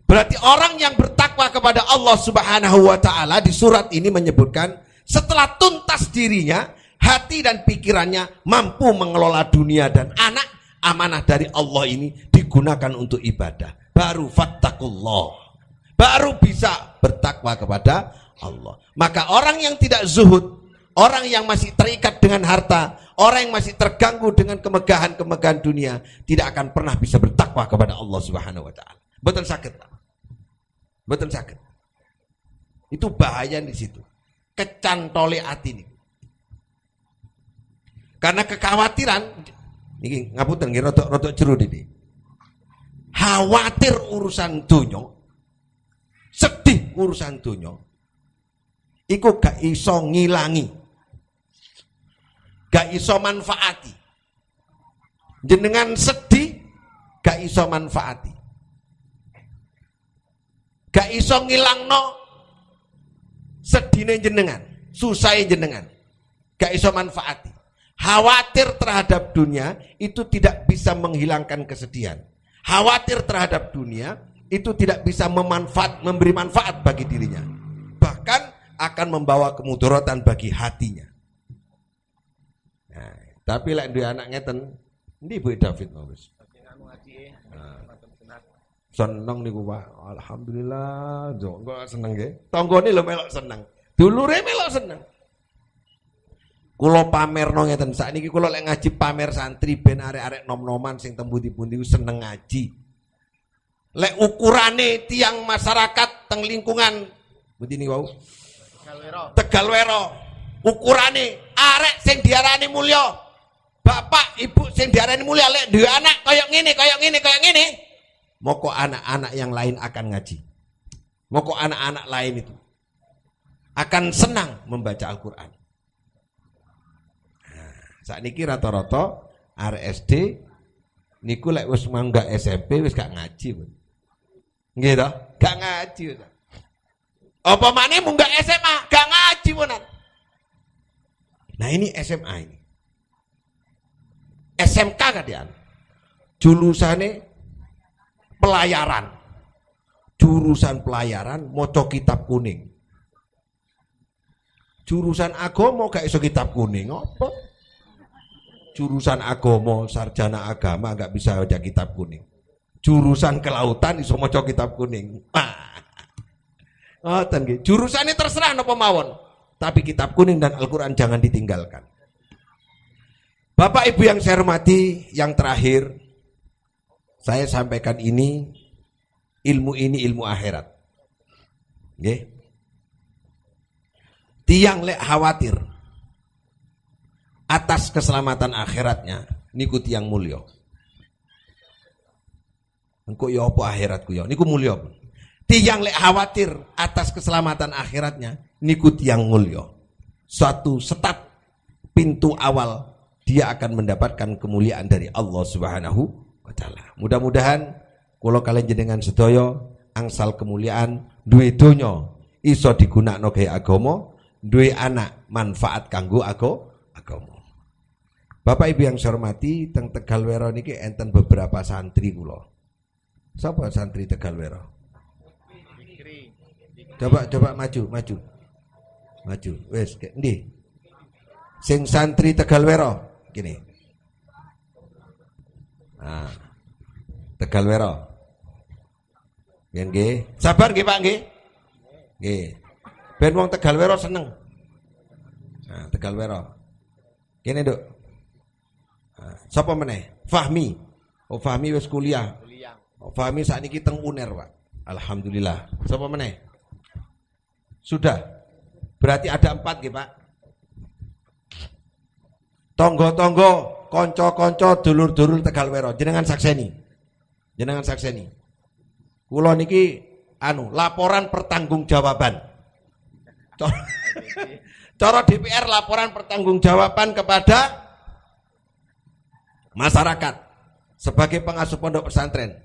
Berarti orang yang bertakwa kepada Allah Subhanahu wa taala di surat ini menyebutkan setelah tuntas dirinya, hati dan pikirannya mampu mengelola dunia dan anak, amanah dari Allah ini digunakan untuk ibadah. Baru fattakullah. Baru bisa bertakwa kepada Allah. Maka orang yang tidak zuhud, orang yang masih terikat dengan harta, orang yang masih terganggu dengan kemegahan-kemegahan dunia, tidak akan pernah bisa bertakwa kepada Allah Subhanahu wa taala. Betul sakit, Pak. Betul sakit. Itu bahaya di situ. Kecantole hati ini. Karena kekhawatiran, ini ngapunten nggih rodok jero ini. Khawatir urusan dunya, sedih urusan dunya, iku gak iso ngilangi, gak iso manfaati. Jenengan sedih, gak iso manfaati, gak iso ngilangno sedihnya jenengan, susahnya jenengan, gak iso manfaati. Khawatir terhadap dunia itu tidak bisa menghilangkan kesedihan. Khawatir terhadap dunia itu tidak bisa memberi manfaat bagi dirinya. Bahkan akan membawa kemudaratan bagi hatinya. Nah, tapi lek duwe anak ngeten, ndi Bu David wis. Seneng niku Pak. Alhamdulillah, kok seneng nggih. Tanggane lho melok seneng. Dulure melok seneng. Kula pamerno ngeten, sakniki kula lek ngaji pamer santri ben arek-arek nom-noman sing tembuti-pundi seneng ngaji. Lek ukurane tiang masyarakat teng lingkungan pundi niku wau? Tegalwero. Ukurane arek sing diarani mulya. Bapak, ibu sing diarani mulya lek duwe anak kaya ngene. Moko anak-anak yang lain akan ngaji. Moko anak-anak lain itu akan senang membaca Al-Qur'an. Sakniki rata-rata arek SD niku lek wis mangga SMP wis gak ngaji. Nggih to? Gak ngaji. Apa maneh munggah SMA gak ngaji punan. Nah ini SMA ini. SMK kadian. Jurusannya pelayaran. Jurusan pelayaran maca kitab kuning. Jurusan agama gak iso kitab kuning apa? Jurusan agama, sarjana agama nggak bisa baca kitab kuning. Jurusan kelautan iso maca kitab kuning. Ngoten nggih. Jurusannya terserah napa mawon, tapi kitab kuning dan Al-Qur'an jangan ditinggalkan. Bapak Ibu yang saya hormati, yang terakhir saya sampaikan ini ilmu akhirat. Nggih. Tiang lek khawatir atas keselamatan akhiratnya niku tiyang mulya. Engko ya apa akhiratku ya niku mulya. Tiyang lek khawatir atas keselamatan akhiratnya niku tiyang mulya. Suatu step pintu awal dia akan mendapatkan kemuliaan dari Allah Subhanahu wa taala. Mudah-mudahan kula kalian jenengan sedaya angsal kemuliaan duwe donya iso digunakno gawe agama, duwe anak manfaat kanggo agama. Bapak Ibu yang saya hormati, teng Tegalwero niki enten beberapa santri kula. Sapa santri Tegalwero? Coba maju. Wes endi? Sing santri Tegalwero gini. Nah. Tegalwero. Nggih. Sabar nggih Pak nggih. Nggih. Ben wong Tegalwero seneng. Nah, Tegalwero. Kene, Nduk. Sapa meneh? Fahmi. Oh, Fahmi wis kuliah. Oh, Fahmi sakniki teng UNER, Pak. Alhamdulillah. Sapa meneh? Sudah. Berarti ada 4 nggih, Pak. Tonggo-tonggo, kanca-kanca, dulur-dulur Tegalwero, jenengan sakseni. Kula niki laporan pertanggungjawaban. Cara DPR laporan pertanggungjawaban kepada masyarakat sebagai pengasuh pondok pesantren.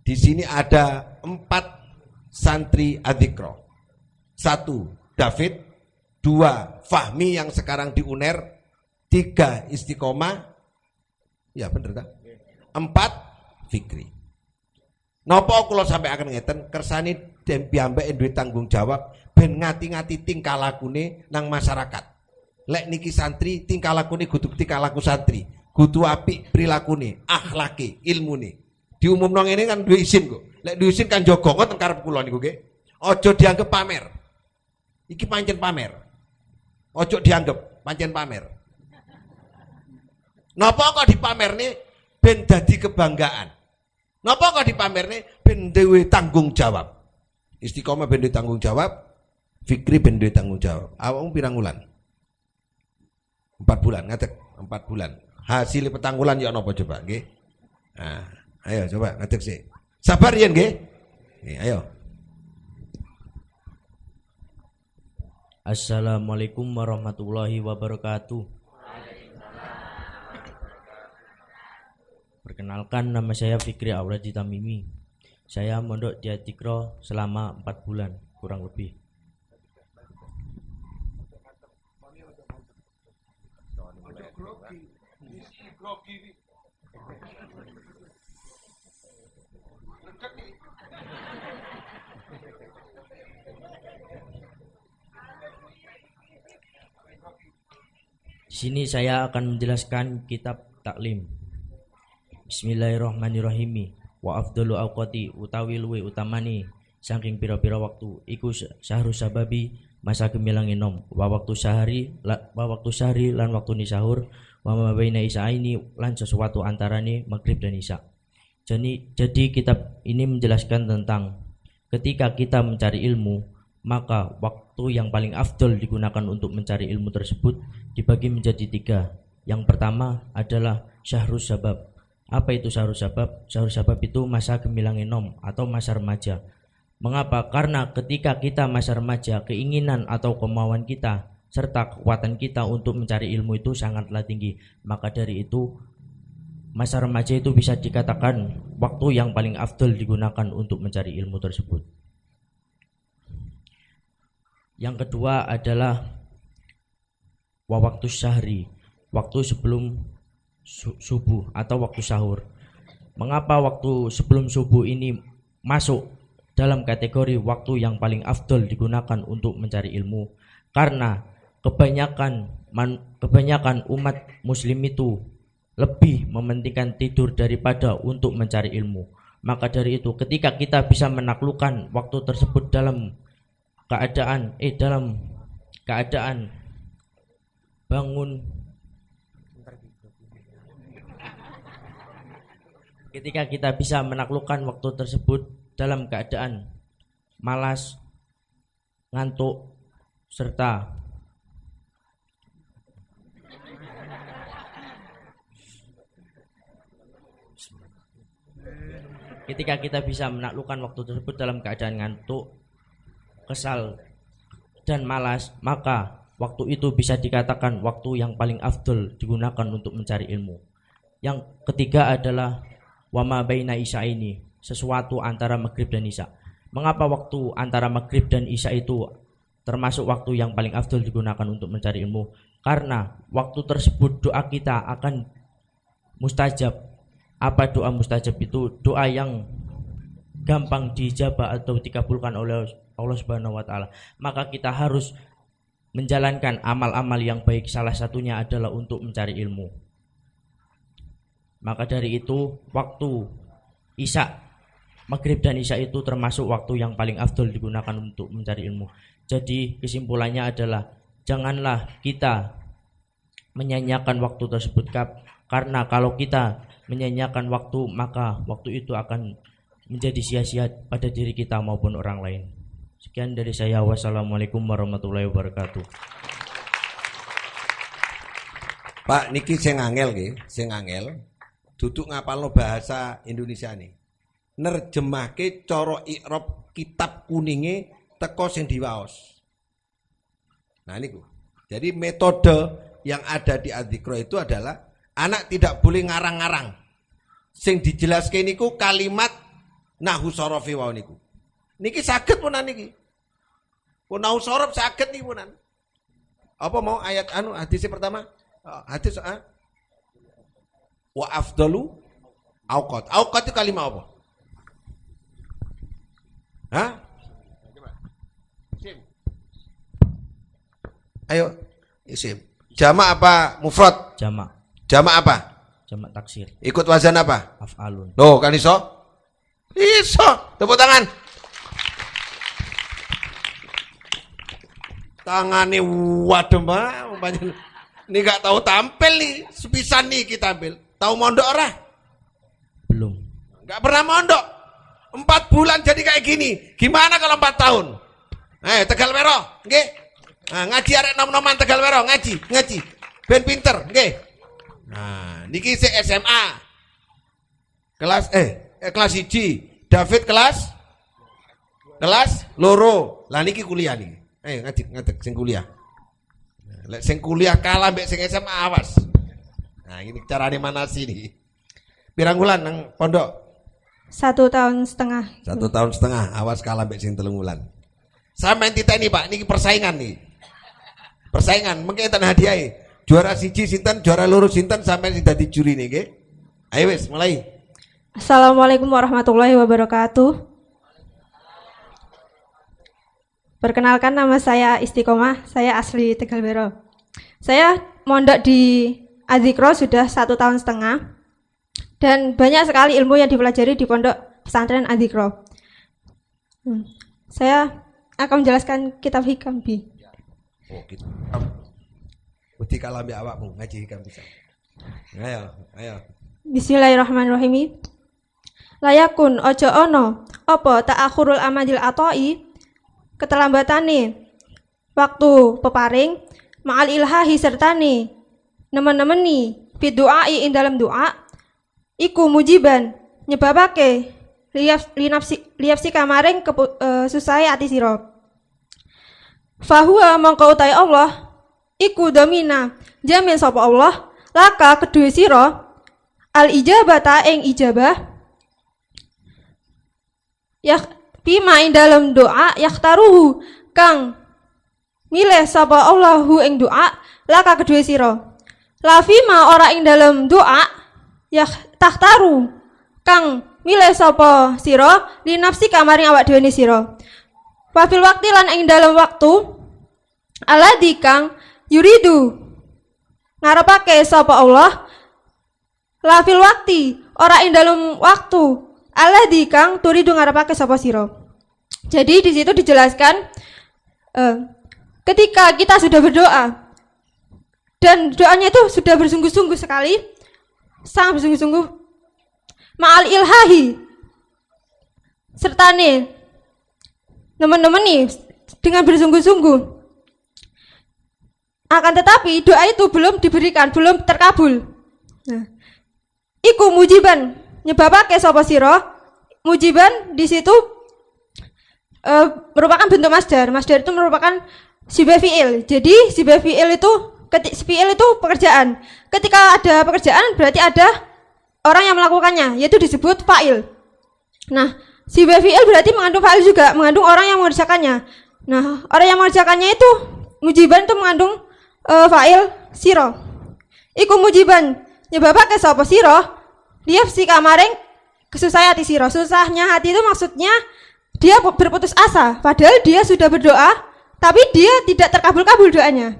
Di sini ada 4 santri Adzikra. 1. David, 2. Fahmi yang sekarang di UNER, 3. Istiqomah, ya bener kan? 4. Fikri. Napa kula sampai akan ngeten kersane piyambak duwe tanggung jawab ben ngati-ngati tingkah lakune nang masyarakat. Lek niki santri tingkah lakune kudu tingkah laku santri, kudu apik prilakune, akhlake, ilmune. Diumumno ngene kan duwe izin kok. Lek duwe izin kan jaga ngoten karep kula niku nggih. Aja dianggep pamer. Iki pancen pamer. Aja dianggep pancen pamer. Napa kok dipamerne ben dadi kebanggaan? Napa kok dipamerne ben duwe tanggung jawab? Istiqomah ben duwe tanggung jawab, Fikri ben duwe tanggung jawab. Awakmu pirang wulan? 4 bulan, ngadeg 4 bulan. Hasil petang wulan ya napa coba nggih? Nah, ayo coba ngadeg sik. Sabar yen nggih. Ayo. Assalamualaikum warahmatullahi wabarakatuh. Perkenalkan, nama saya Fikri Auradi Tamimi. Saya mondok di Adzikra selama 4 bulan kurang lebih. Di sini saya akan menjelaskan kitab taklim. Bismillahirrahmanirrahim. Wa afdalu awqati utawi luwe utamani saking pira-pira waktu iku syahrus sababi masa gemilang enom wa waktu sehari lan waktu ni sahur wa ma baina isyaini lan sesuatu antarane maghrib dan isya. Jadi kitab ini menjelaskan tentang ketika kita mencari ilmu, maka waktu yang paling afdal digunakan untuk mencari ilmu tersebut dibagi menjadi 3. Yang pertama adalah syahrus sabab. Apa itu syahrus sabab? Syahrus sabab itu masa gemilang enom atau masa remaja. Mengapa? Karena ketika kita masa remaja, keinginan atau kemauan kita serta kekuatan kita untuk mencari ilmu itu sangatlah tinggi. Maka dari itu masa remaja itu bisa dikatakan waktu yang paling afdal digunakan untuk mencari ilmu tersebut. Yang kedua adalah waktu syahri, waktu sebelum subuh atau waktu sahur. Mengapa waktu sebelum subuh ini masuk dalam kategori waktu yang paling afdal digunakan untuk mencari ilmu? Karena kebanyakan umat muslim itu lebih mementingkan tidur daripada untuk mencari ilmu. Maka dari itu ketika kita bisa menaklukkan waktu tersebut dalam keadaan bangun, ketika kita bisa menaklukkan waktu tersebut dalam keadaan malas, ngantuk, serta ketika kita bisa menaklukkan waktu tersebut dalam keadaan ngantuk, kesal, dan malas, maka waktu itu bisa dikatakan waktu yang paling afdal digunakan untuk mencari ilmu. Yang ketiga adalah wama baina isya ini, sesuatu antara maghrib dan isya. Mengapa waktu antara maghrib dan isya itu termasuk waktu yang paling afdal digunakan untuk mencari ilmu? Karena waktu tersebut doa kita akan mustajab. Apa doa mustajab itu? Doa yang gampang dijabah atau dikabulkan oleh Allah Subhanahu wa taala. Maka kita harus menjalankan amal-amal yang baik, salah satunya adalah untuk mencari ilmu. Maka dari itu waktu isya, maghrib dan isya itu termasuk waktu yang paling afdal digunakan untuk mencari ilmu. Jadi kesimpulannya adalah janganlah kita menyanyiakan waktu tersebut, karena kalau kita menyanyiakan waktu, maka waktu itu akan menjadi sia-sia pada diri kita maupun orang lain. Sekian dari saya. Wassalamualaikum warahmatullahi wabarakatuh. Pak niki sing angel nggih, sing angel duduk ngapalno bahasa Indonesia nih. Nerjemahke cara i'rab kitab kuninge teko sing diwaos. Nah niku. Jadi metode yang ada di Adzikra itu adalah anak tidak boleh ngarang-ngarang. Sing dijelaske niku kalimat nahwu sorofi wae niku. Niki saged punan niki. Punau sorop saged niki punan. Apa mau ayat hadis pertama? Hadis wa afdalu auqat. Auqat itu kalimat apa? Hah? Ayo, isim. Jamak apa mufrad? Jamak. Jamak apa? Jamak taksir. Ikut wazan apa? Af'alun. Loh, kan iso? Iso. Tepuk tangan. Tangane waduh mbak. Ini gak tahu tampil nih. Sepisan nih kita ambil. Tahu mondok ora? Belum. Gak pernah mondok. 4 bulan jadi kayak gini. Gimana kalau 4 tahun? Tegal Mero, nggih. Nah, ngaji arek nom-noman Tegal Mero, ngaji. Ben pinter, nggih. Nah, niki SMA. Kelas kelas 1. David kelas loro. Lah niki kuliah nih. Ngaji sing kuliah. Lek sing kuliah kalah mbek sing SMA awas. Nah, ini carane manasi nih. Pirang wulan nang pondok? 1 tahun setengah. 1 tahun setengah, awas kalah mbek sing 3 wulan. Sampeyan titeni Pak, niki persaingan nih. Persaingan, mengke enten hadiahe. Juara 1 sinten, juara loro sinten sampeyan sing dadi juri nih nggih. Ayo wis, mulai. Assalamualaikum warahmatullahi wabarakatuh. Perkenalkan, nama saya Istiqomah, saya asli Tegal Mero. Saya mondok di Adzikro sudah 1 tahun setengah. Dan banyak sekali ilmu yang dipelajari di pondok pesantren Adzikro. Saya akan menjelaskan kitab hikam bi. Oh, gitu. Wedi kalah mbek awakmu ngaji hikam bisa. Ayo. Bismillahirrahmanirrahim. Layakun ojo ono apa ta'akhurul amadil atoi, keterlambatane waktu peparing ma'al ilhahi sertane nemen-nemeni bidu'ai ing dalam doa iku mujiban nyebabake liafsi kamaring susai ati sira. Fahuwa mongko utai Allah iku domina jamin sapa Allah laka kedue sira al ijabata ing ijabah bima ing dalam doa yakhtaruhu kang milih sapa Allahu ing doa laka kedue sira. Lafima ora ing dalam doa takhtaru kang milih sapa sira li nafsi kamaring awak dhewe sira. Wafil waktu lan ing dalam waktu alladzi kang yuridu ngarepake sapa Allah la fil wakti ora ing dalam waktu alladzi kang turidu ngarepake sapa sira. Jadi di situ dijelaskan ketika kita sudah berdoa dan doanya itu sudah bersungguh-sungguh sekali, sangat bersungguh-sungguh ma'al ilhahi sertane teman-teman nih dengan bersungguh-sungguh, akan tetapi doa itu belum diberikan, belum terkabul. Nah, iku mujiban nyebabake sapa sira. Mujiban di situ merupakan bentuk masdar. Masdar itu merupakan sifat fi'il. Jadi sifat fi'il itu pekerjaan. Ketika ada pekerjaan berarti ada orang yang melakukannya, yaitu disebut fa'il. Nah, sifat fi'il berarti mengandung fa'il juga, mengandung orang yang mengerjakannya. Nah, orang yang mengerjakannya itu mujiban itu mengandung fa'il sira. Iku mujiban nyebabake sapa sira liafsi kamaring kesusah hati sira. Susahnya hati itu maksudnya dia berputus asa, padahal dia sudah berdoa tapi dia tidak terkabul-kabul doanya.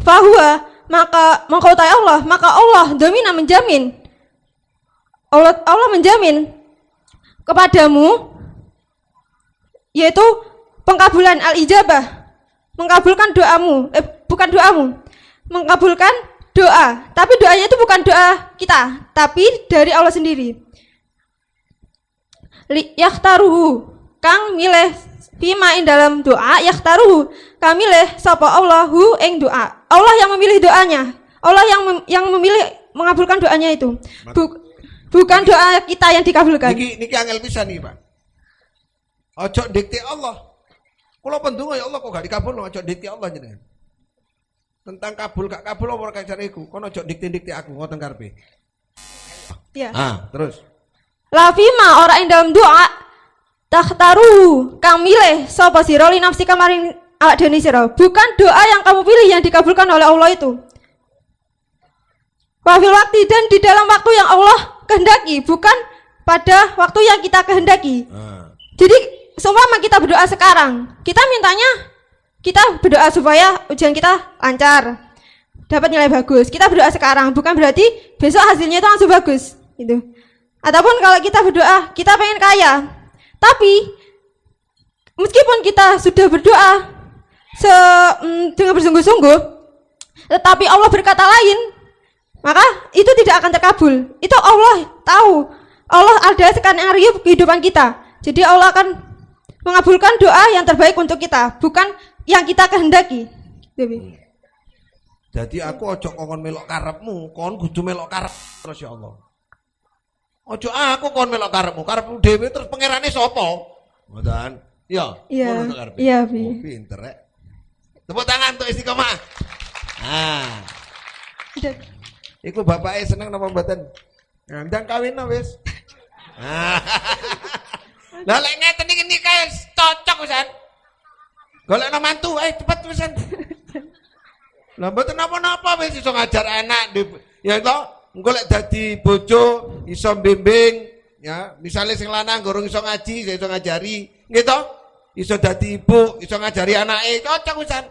Fahuwa maka mengkautai Allah, maka Allah domina menjamin, Allah menjamin kepadamu yaitu pengkabulan al-ijabah, mengkabulkan doamu, bukan doamu, mengkabulkan doa, tapi doanya itu bukan doa kita, tapi dari Allah sendiri. Yakhtaruhu kang milih bima ing dalam doa, yakhtaruhu kang milih sapa Allahu ing doa. Allah yang memilih doanya, Allah yang memilih mengabulkan doanya itu. Bukan doa kita yang dikabulkan. Niki angel pisan nih, Pak. Ojo dikte Allah. Kula pendonga ya Allah kok gak dikabulno, ojo dikte Allah jenengan. Tentang kabul gak kabul ora kacare iku. Kono ojo dikte-dikte aku ngoten karepe. Ya. Terus. La fima ora ing dalam doa takhtaru kang milih sapa sira li nafsika maring awak dhewe sira, bukan doa yang kamu pilih yang dikabulkan oleh Allah itu. Wafil waktu, dan di dalam waktu yang Allah kehendaki, bukan pada waktu yang kita kehendaki. Jadi seumpama kita berdoa sekarang, kita mintanya kita berdoa supaya ujian kita lancar, dapat nilai bagus. Kita berdoa sekarang, bukan berarti besok hasilnya itu langsung bagus gitu. Ataupun kalau kita berdoa kita pengen kaya, tapi meskipun kita sudah berdoa dengan bersungguh-sungguh, tetapi Allah berkata lain, maka itu tidak akan terkabul. Itu Allah tahu. Allah ada skenario kehidupan kita. Jadi Allah akan mengabulkan doa yang terbaik untuk kita, bukan yang kita kehendaki. Jadi aku ojo kon melok karepmu, kon kudu melok karep terus ya Allah. Ojo aku kon melok karepmu dhewe terus pangerane sapa? Ngoten. Ya, Iya. ngono karepe. Iya, Oh, pinter rek. Tepuk tangan untuk istiqomah. Nah, iku bapake seneng napa mboten? Ndang kawin wis. Lah lek ngeten iki nikah cocok wisan. Golekno mantu, cepet wisan. Lah mboten napa-napa wis iso ngajar anak ya to. Engko lek dadi bojo iso bimbing ya, misale sing lanang gorong iso ngaji, iso ngajari, nggih to? Iso dadi ibu, iso ngajari anake, cocok wisan.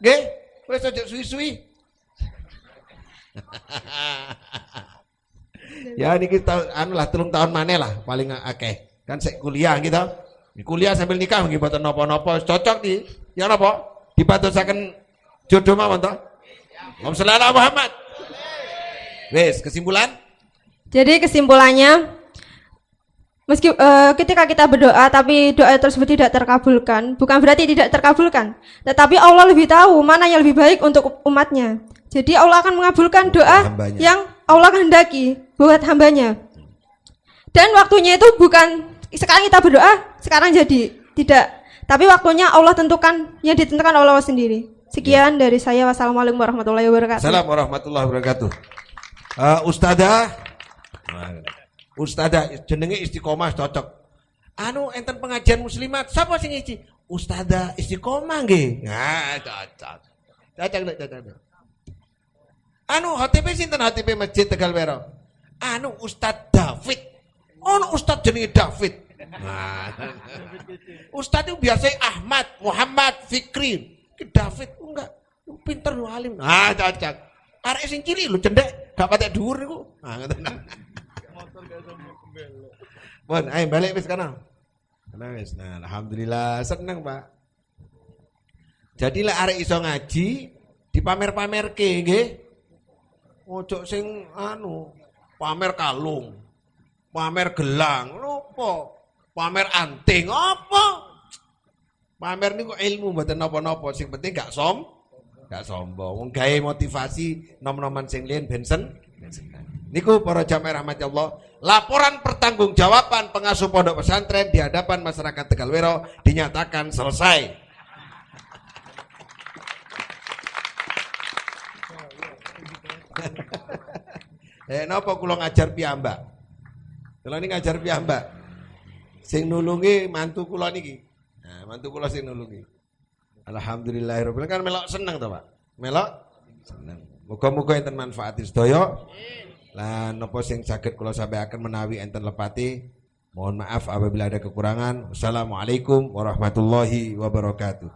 Nggih, wis aja suwi-suwi. Ya niki anu lah 3 tahun maneh lah paling akeh. Kan sik kuliah gitu. Kuliah sambil nikah nggih mboten napa-napa, cocok iki. Ya napa? Dipatosaken jodoh mawon to. Om sallallahu Muhammad. Wes, kesimpulan? Jadi kesimpulannya, ketika kita berdoa tapi doa tersebut tidak terkabulkan, bukan berarti tidak terkabulkan, tetapi Allah lebih tahu mana yang lebih baik untuk umatnya. Jadi Allah akan mengabulkan doa yang Allah kehendaki buat hambanya. Dan waktunya itu bukan sekarang kita berdoa, sekarang jadi, tidak. Tapi waktunya Allah tentukan, yang ditentukan oleh Allah sendiri. Sekian dari saya. Wassalamualaikum warahmatullahi wabarakatuh. Assalamualaikum warahmatullahi wabarakatuh. Ustadzah jenenge istiqomah cocok. Anu enten pengajian muslimat, sapa sing ngisi? Ustadzah istiqomah nggih. Nah, cocok. Cocok. Anu HTP sinten HTP Masjid Tegalwero? Anu Ustadz David. Ono Ustadz jenenge David. Nah. Ustadz itu biasanya Ahmad, Muhammad, Fikri. Ki David enggak. Pinter lu alim. Ah, cocok. Arek sing cilik lho cendek, gak patek dhuwur niku. Ah, ngoten. Motor gak sombong kembelo. Pun, ayo balik wis kana. Nah, wis. Nah, alhamdulillah seneng, Pak. Jadi lek arek iso ngaji, dipamer-pamerke nggih. Ojo sing anu, pamer kalung, pamer gelang, opo? Pamer anting, opo? Pamer niku ilmu mboten napa-napa, sing penting gak sombong. Wong gawe motivasi nom-noman sing liyan bensen. Niku para jamaah rahmat Allah, laporan pertanggungjawaban pengasuh pondok pesantren di hadapan masyarakat Tegalwero dinyatakan selesai. Napa kula ngajar piyambak? Kula niki ngajar piyambak. Sing nulungi mantu kula niki. Nah, mantu kula sing nulungi. Alhamdulillahirabbil kan melok seneng to, Pak. Melok seneng. Muga-muga enten manfaat sedaya. Lan napa sing saged kula sampaikan menawi enten lepati, mohon maaf apabila ada kekurangan. Wassalamualaikum warahmatullahi wabarakatuh.